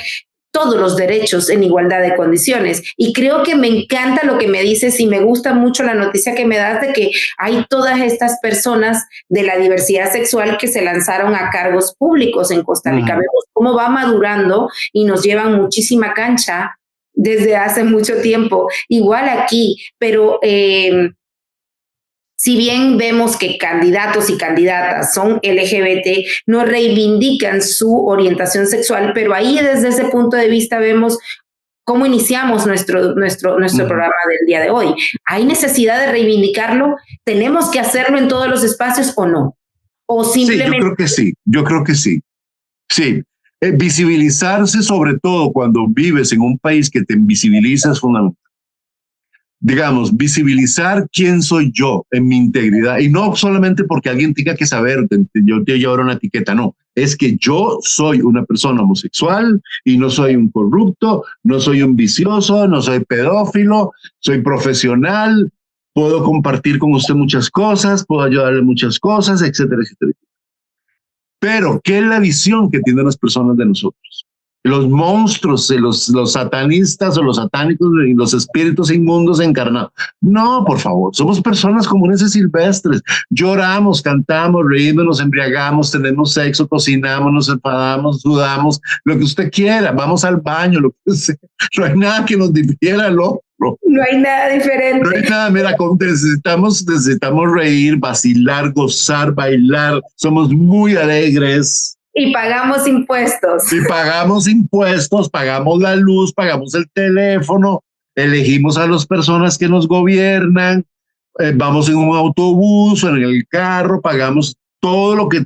todos los derechos en igualdad de condiciones. Y creo que me encanta lo que me dices, y me gusta mucho la noticia que me das de que hay todas estas personas de la diversidad sexual que se lanzaron a cargos públicos en Costa Rica. Vemos cómo va madurando y nos llevan muchísima cancha desde hace mucho tiempo. Igual aquí, pero... si bien vemos que candidatos y candidatas son LGBT, no reivindican su orientación sexual, pero ahí desde ese punto de vista vemos cómo iniciamos nuestro programa del día de hoy. ¿Hay necesidad de reivindicarlo? ¿Tenemos que hacerlo en todos los espacios o no? ¿O simplemente... Sí, yo creo que sí. Sí, visibilizarse, sobre todo cuando vives en un país que te invisibiliza, es fundamental. Digamos, visibilizar quién soy yo en mi integridad, y no solamente porque alguien tenga que saber, yo te llevo una etiqueta, no, es que yo soy una persona homosexual y no soy un corrupto, no soy un vicioso, no soy pedófilo, soy profesional, puedo compartir con usted muchas cosas, puedo ayudarle muchas cosas, etcétera, etcétera. Pero, ¿qué es la visión que tienen las personas de nosotros? Los monstruos, los satanistas o los satánicos y los espíritus inmundos encarnados. No, por favor, somos personas comunes y silvestres. Lloramos, cantamos, reímos, nos embriagamos, tenemos sexo, cocinamos, nos enfadamos, sudamos, lo que usted quiera, vamos al baño, lo que sea. No hay nada que nos difiera al otro. No hay nada diferente. No hay nada, mira, necesitamos reír, vacilar, gozar, bailar. Somos muy alegres. Y pagamos impuestos. Y pagamos impuestos, pagamos la luz, pagamos el teléfono, elegimos a las personas que nos gobiernan, vamos en un autobús o en el carro, pagamos todo lo que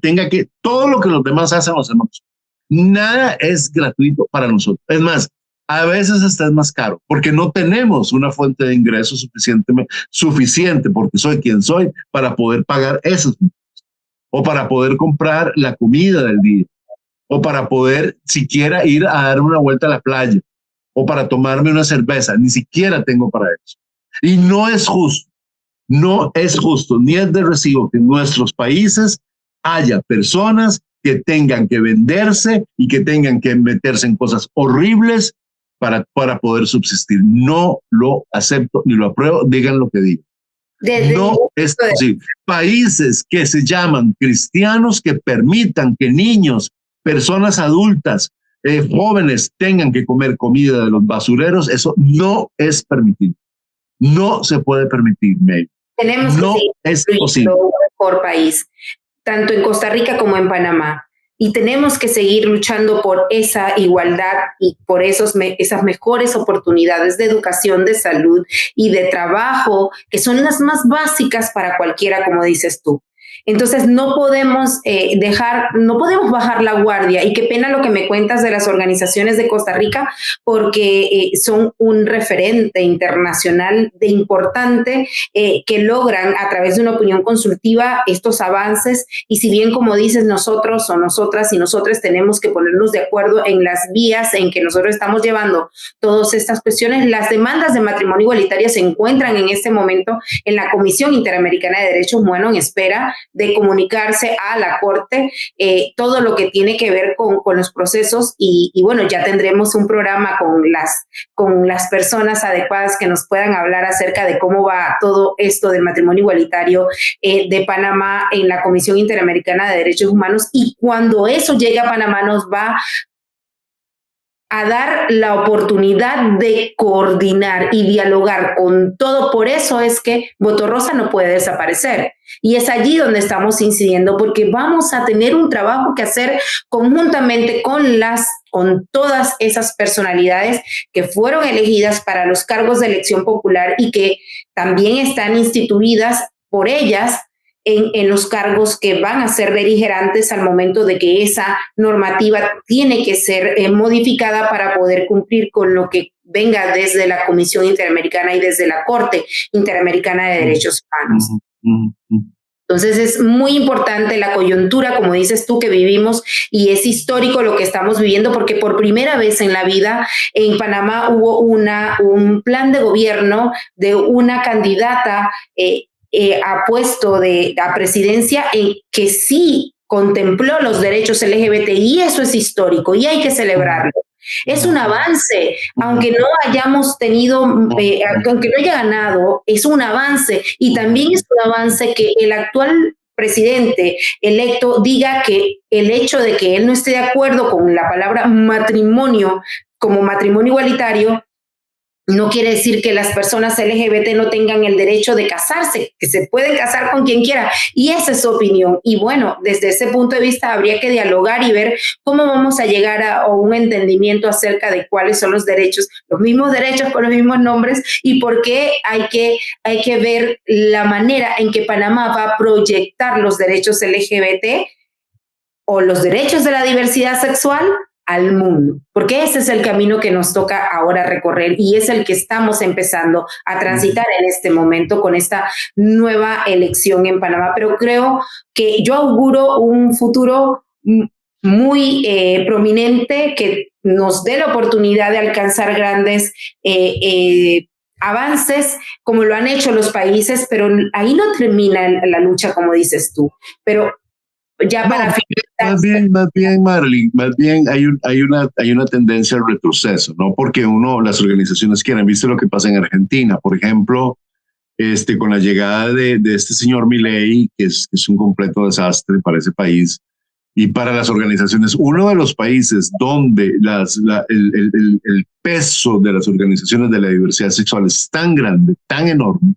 todo lo que los demás hacen, lo hacemos. Nada es gratuito para nosotros. Es más, a veces hasta es más caro, porque no tenemos una fuente de ingresos suficiente, porque soy quien soy, para poder pagar esos impuestos, o para poder comprar la comida del día, o para poder siquiera ir a dar una vuelta a la playa, o para tomarme una cerveza. Ni siquiera tengo para eso. Y no es justo. No es justo ni es de recibo que en nuestros países haya personas que tengan que venderse y que tengan que meterse en cosas horribles para poder subsistir. No lo acepto ni lo apruebo, digan lo que digan. No es posible. Países que se llaman cristianos que permitan que niños, personas adultas, jóvenes tengan que comer comida de los basureros, eso no es permitido. No se puede permitir, May. Tenemos no que es posible. Por país, tanto en Costa Rica como en Panamá. Y tenemos que seguir luchando por esa igualdad y por esas mejores oportunidades de educación, de salud y de trabajo, que son las más básicas para cualquiera, como dices tú. Entonces no podemos no podemos bajar la guardia, y qué pena lo que me cuentas de las organizaciones de Costa Rica, porque son un referente internacional de importante que logran a través de una opinión consultiva estos avances, y si bien como dices nosotros o nosotras y nosotros tenemos que ponernos de acuerdo en las vías en que nosotros estamos llevando todas estas cuestiones, las demandas de matrimonio igualitario se encuentran en este momento en la Comisión Interamericana de Derechos Humanos en espera de comunicarse a la Corte todo lo que tiene que ver con los procesos, y bueno, ya tendremos un programa con las personas adecuadas que nos puedan hablar acerca de cómo va todo esto del matrimonio igualitario de Panamá en la Comisión Interamericana de Derechos Humanos, y cuando eso llegue a Panamá nos va a dar la oportunidad de coordinar y dialogar con todo. Por eso es que Voto Rosa no puede desaparecer. Y es allí donde estamos incidiendo, porque vamos a tener un trabajo que hacer conjuntamente con todas esas personalidades que fueron elegidas para los cargos de elección popular y que también están instituidas por ellas en los cargos que van a ser beligerantes al momento de que esa normativa tiene que ser modificada para poder cumplir con lo que venga desde la Comisión Interamericana y desde la Corte Interamericana de Derechos Humanos. Entonces es muy importante la coyuntura, como dices tú, que vivimos, y es histórico lo que estamos viviendo, porque por primera vez en la vida en Panamá hubo un plan de gobierno de una candidata a puesto a presidencia que sí contempló los derechos LGBT, y eso es histórico y hay que celebrarlo. Es un avance, aunque no hayamos tenido, aunque no haya ganado, es un avance, y también es un avance que el actual presidente electo diga que el hecho de que él no esté de acuerdo con la palabra matrimonio como matrimonio igualitario no quiere decir que las personas LGBT no tengan el derecho de casarse, que se pueden casar con quien quiera, y esa es su opinión. Y bueno, desde ese punto de vista habría que dialogar y ver cómo vamos a llegar a un entendimiento acerca de cuáles son los derechos, los mismos derechos con los mismos nombres, y por qué hay que ver la manera en que Panamá va a proyectar los derechos LGBT o los derechos de la diversidad sexual al mundo, porque ese es el camino que nos toca ahora recorrer, y es el que estamos empezando a transitar en este momento con esta nueva elección en Panamá. Pero creo que yo auguro un futuro muy prominente, que nos dé la oportunidad de alcanzar grandes avances como lo han hecho los países, pero ahí no termina la lucha, como dices tú. Pero ya para finalizar. Más bien, Marilyn, más bien hay una tendencia al retroceso, ¿no? Porque las organizaciones quieren, viste lo que pasa en Argentina, por ejemplo, con la llegada de este señor Milei, que es un completo desastre para ese país y para las organizaciones. Uno de los países donde el peso de las organizaciones de la diversidad sexual es tan grande, tan enorme,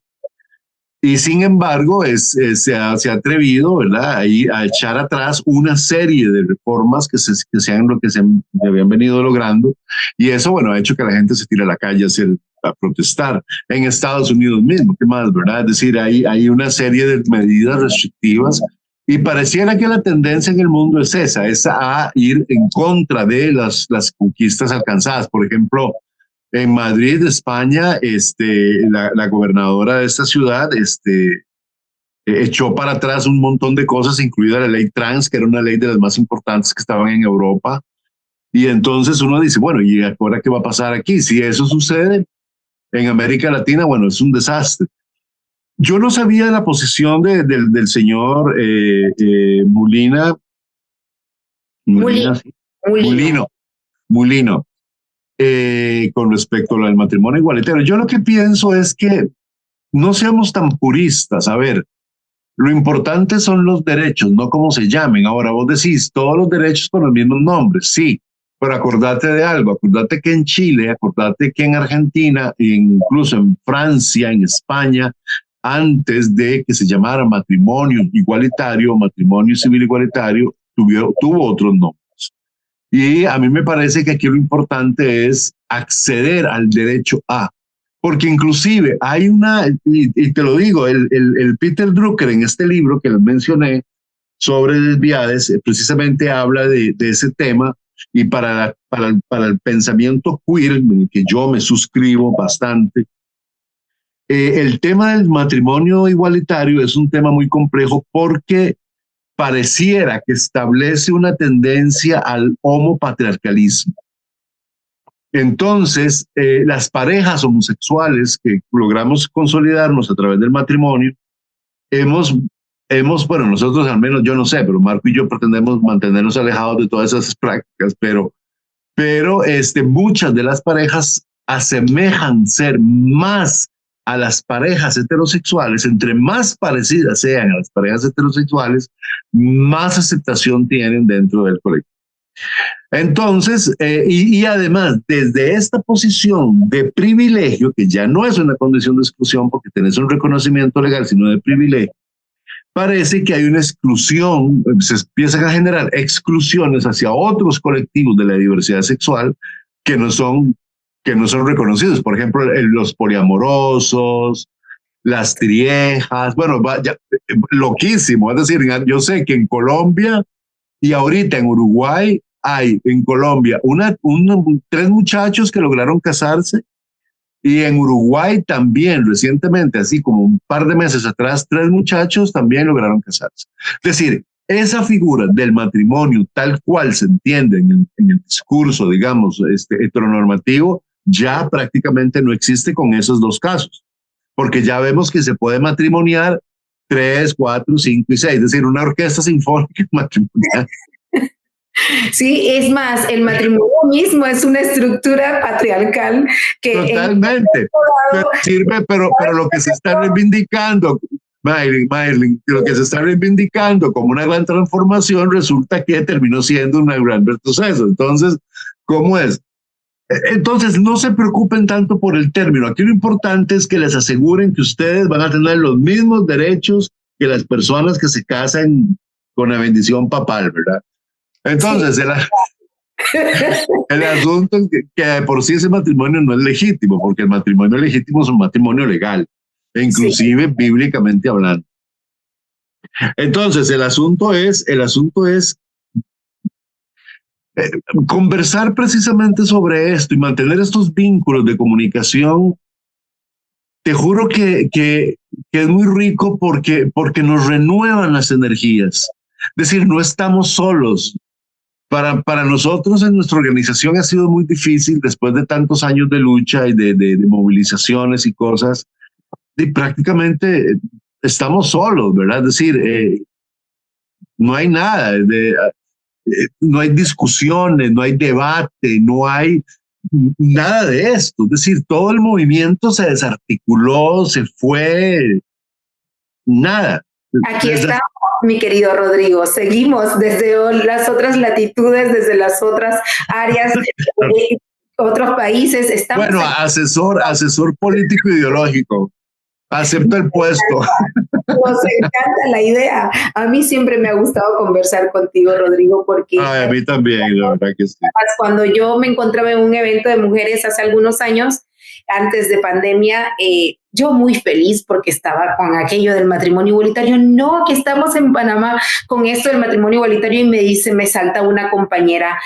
y sin embargo se ha atrevido, ¿verdad?, a echar atrás una serie de reformas que sean lo que se habían venido logrando, y eso, bueno, ha hecho que la gente se tire a la calle a protestar. En Estados Unidos mismo, ¿qué más, verdad? Es decir, hay una serie de medidas restrictivas, y pareciera que la tendencia en el mundo es esa, es a ir en contra de las conquistas alcanzadas. Por ejemplo, en Madrid, España, la gobernadora de esta ciudad echó para atrás un montón de cosas, incluida la ley trans, que era una ley de las más importantes que estaban en Europa. Y entonces uno dice, bueno, ¿y ahora qué va a pasar aquí? Si eso sucede en América Latina, bueno, es un desastre. Yo no sabía la posición del señor Mulina, Mulino. sí, Mulino, Mulino, con respecto al matrimonio igualitario. Yo lo que pienso es que no seamos tan puristas. A ver, lo importante son los derechos, no cómo se llamen. Ahora vos decís todos los derechos con los mismos nombres, sí, pero acordate de algo, acordate que en Chile, acordate que en Argentina, incluso en Francia, en España, antes de que se llamara matrimonio igualitario, matrimonio civil igualitario, tuvo otros nombres. Y a mí me parece que aquí lo importante es acceder al derecho a, porque inclusive hay una, y te lo digo, el Peter Drucker en este libro que les mencioné sobre desviades, precisamente habla de ese tema, y para el pensamiento queer, que yo me suscribo bastante, el tema del matrimonio igualitario es un tema muy complejo porque pareciera que establece una tendencia al homopatriarcalismo. Entonces, las parejas homosexuales que logramos consolidarnos a través del matrimonio, bueno, nosotros al menos, yo no sé, pero Marco y yo pretendemos mantenernos alejados de todas esas prácticas, pero muchas de las parejas asemejan ser más a las parejas heterosexuales. Entre más parecidas sean a las parejas heterosexuales, más aceptación tienen dentro del colectivo. Entonces, y además, desde esta posición de privilegio, que ya no es una condición de exclusión porque tenés un reconocimiento legal, sino de privilegio, parece que hay una exclusión, se empiezan a generar exclusiones hacia otros colectivos de la diversidad sexual que no son reconocidos. Por ejemplo, los poliamorosos, las triejas, bueno, loquísimo. Es decir, yo sé que en Colombia y ahorita en Uruguay hay en Colombia 3 muchachos que lograron casarse, y en Uruguay también recientemente, así como un par de meses atrás, 3 muchachos también lograron casarse. Es decir, esa figura del matrimonio tal cual se entiende en el discurso, digamos, heteronormativo, ya prácticamente no existe con esos 2 casos, porque ya vemos que se puede matrimoniar 3, 4, 5 y 6, es decir, una orquesta sinfónica matrimonial. Sí, es más, el matrimonio mismo es una estructura patriarcal que totalmente, pero sirve, pero lo que se está reivindicando, Maylin, lo que se está reivindicando como una gran transformación resulta que terminó siendo un gran retroceso. Entonces, ¿cómo es? Entonces, no se preocupen tanto por el término. Aquí lo importante es que les aseguren que ustedes van a tener los mismos derechos que las personas que se casan con la bendición papal, ¿verdad? Entonces, sí. El asunto es que de por sí ese matrimonio no es legítimo, porque el matrimonio legítimo es un matrimonio legal, inclusive sí, bíblicamente hablando. Entonces, el asunto es conversar precisamente sobre esto y mantener estos vínculos de comunicación. Te juro que es muy rico porque nos renuevan las energías. Es decir, no estamos solos. Para nosotros en nuestra organización ha sido muy difícil después de tantos años de lucha y de movilizaciones y cosas, y prácticamente estamos solos, ¿verdad? Es decir, no hay nada, no hay discusiones, no hay debate, no hay nada de esto. Es decir, todo el movimiento se desarticuló, se fue, nada. Aquí estamos, mi querido Rodrigo. Seguimos desde las otras latitudes, desde las otras áreas, otros países. Estamos bueno, asesor político ideológico. Acepto el puesto. Nos encanta la idea. A mí siempre me ha gustado conversar contigo, Rodrigo, porque... Ay, a mí también, la verdad que sí. Cuando yo me encontraba en un evento de mujeres hace algunos años, antes de pandemia, yo muy feliz porque estaba con aquello del matrimonio igualitario. No, que estamos en Panamá con esto del matrimonio igualitario, y me salta una compañera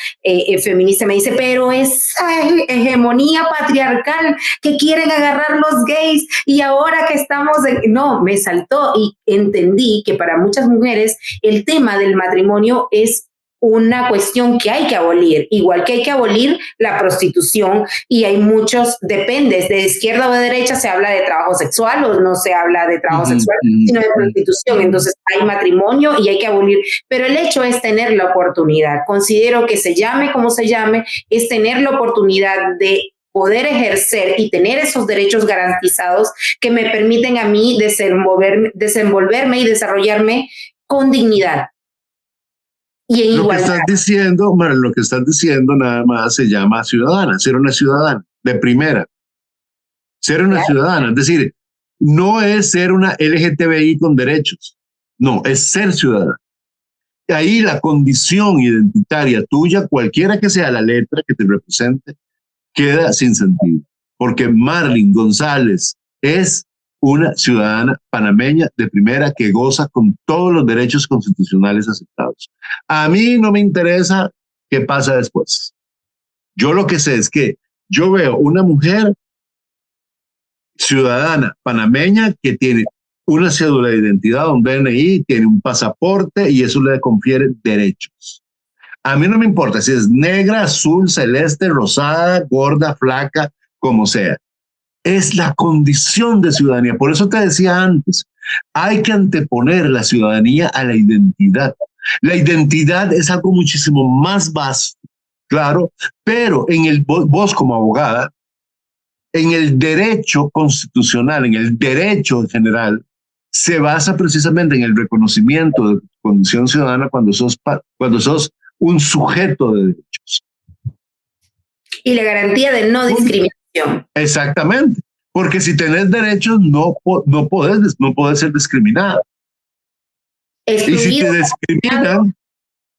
feminista, me dice, pero esa hegemonía patriarcal que quieren agarrar los gays, y ahora que estamos no, me saltó, y entendí que para muchas mujeres el tema del matrimonio es una cuestión que hay que abolir, igual que hay que abolir la prostitución, y hay muchos, depende, de izquierda o de derecha se habla de trabajo sexual o no se habla de trabajo sexual, sino de prostitución. Entonces hay matrimonio y hay que abolir, pero el hecho es tener la oportunidad. Considero que se llame como se llame, es tener la oportunidad de poder ejercer y tener esos derechos garantizados que me permiten a mí desenvolverme y desarrollarme con dignidad. Y en igualdad. Lo que estás diciendo nada más se llama ciudadana, ser una ciudadana de primera. Ser una ciudadana, es decir, no es ser una LGTBI con derechos, no, es ser ciudadana. Ahí la condición identitaria tuya, cualquiera que sea la letra que te represente, queda sin sentido, porque Marlene González es una ciudadana panameña de primera que goza con todos los derechos constitucionales aceptados. A mí no me interesa qué pasa después. Yo lo que sé es que yo veo una mujer ciudadana panameña que tiene una cédula de identidad, un DNI, tiene un pasaporte y eso le confiere derechos. A mí no me importa si es negra, azul, celeste, rosada, gorda, flaca, como sea. Es la condición de ciudadanía. Por eso te decía antes, hay que anteponer la ciudadanía a la identidad. La identidad es algo muchísimo más vasto, claro, pero vos como abogada, en el derecho constitucional, en el derecho en general, se basa precisamente en el reconocimiento de tu condición ciudadana cuando sos un sujeto de derechos. Y la garantía de no discriminación. Exactamente, porque si tenés derechos no podés ser discriminado. Y si te discriminan,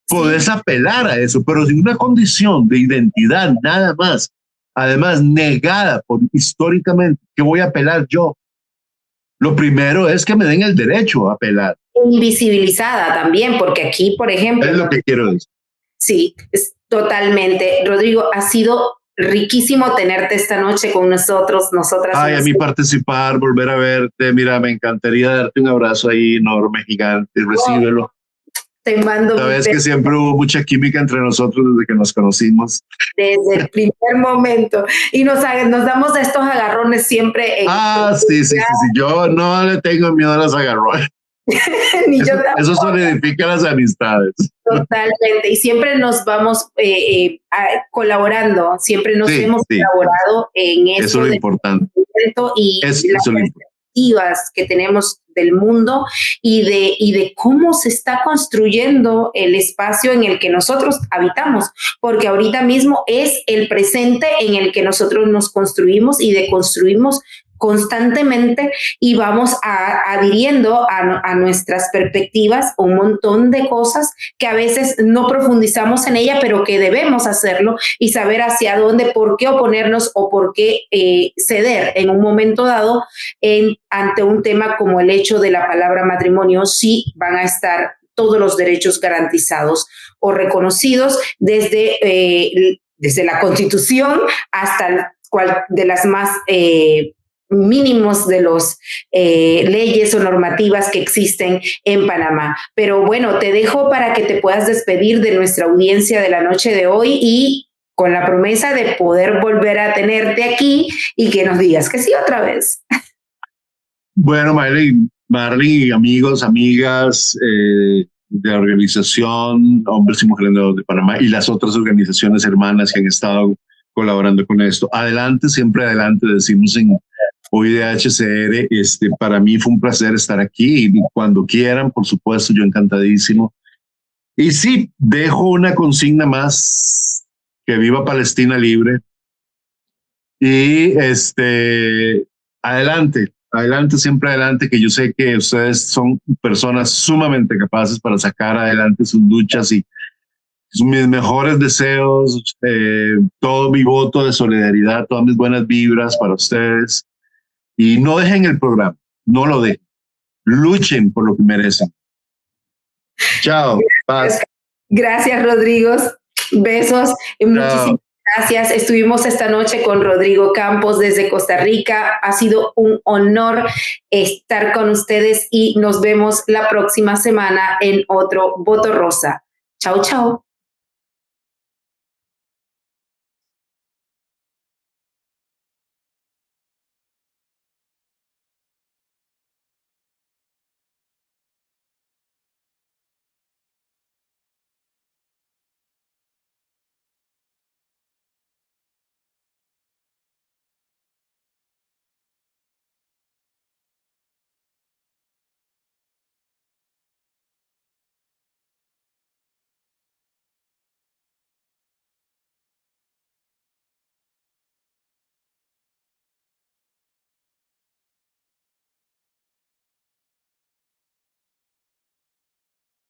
podés apelar a eso, pero sin una condición de identidad nada más, además negada históricamente, ¿qué voy a apelar yo? Lo primero es que me den el derecho a apelar. Invisibilizada también, porque aquí, por ejemplo... Es lo que quiero decir. Sí, es totalmente. Rodrigo, ha sido riquísimo tenerte esta noche con nosotros, nosotras. Ay, a mí participar, volver a verte, mira, me encantaría darte un abrazo ahí enorme, gigante, recíbelo. Te mando. Sabes que siempre hubo mucha química entre nosotros desde que nos conocimos. Desde el primer momento. Y nos damos estos agarrones siempre. Sí. Yo no le tengo miedo a los agarrones. Ni yo tampoco. Eso solidifica las amistades. Totalmente. Y siempre nos vamos colaborando. Siempre nos hemos colaborado en eso. Eso es lo importante. Y eso las perspectivas que tenemos del mundo y de cómo se está construyendo el espacio en el que nosotros habitamos, porque ahorita mismo es el presente en el que nosotros nos construimos y deconstruimos constantemente, y vamos adhiriendo a nuestras perspectivas un montón de cosas que a veces no profundizamos en ella, pero que debemos hacerlo y saber hacia dónde, por qué oponernos o por qué ceder en un momento dado ante un tema como el hecho de la palabra matrimonio. Sí van a estar todos los derechos garantizados o reconocidos desde la Constitución hasta de las más mínimos de los leyes o normativas que existen en Panamá. Pero bueno, te dejo para que te puedas despedir de nuestra audiencia de la noche de hoy, y con la promesa de poder volver a tenerte aquí y que nos digas que sí otra vez. Bueno, Marlene, amigos, amigas de la organización Hombres y Mujeres de Panamá y las otras organizaciones hermanas que han estado colaborando con esto. Adelante, siempre adelante, decimos en hoy de HCR. Para mí fue un placer estar aquí y cuando quieran, por supuesto, yo encantadísimo. Y sí, dejo una consigna más: que viva Palestina libre. Y adelante, siempre adelante, que yo sé que ustedes son personas sumamente capaces para sacar adelante sus luchas, y mis mejores deseos, todo mi voto de solidaridad, todas mis buenas vibras para ustedes. Y no dejen el programa, no lo dejen. Luchen por lo que merecen. Chao, paz. Gracias, Rodrigo. Besos y muchísimas gracias. Estuvimos esta noche con Rodrigo Campos desde Costa Rica. Ha sido un honor estar con ustedes y nos vemos la próxima semana en otro Voto Rosa. Chao, chao.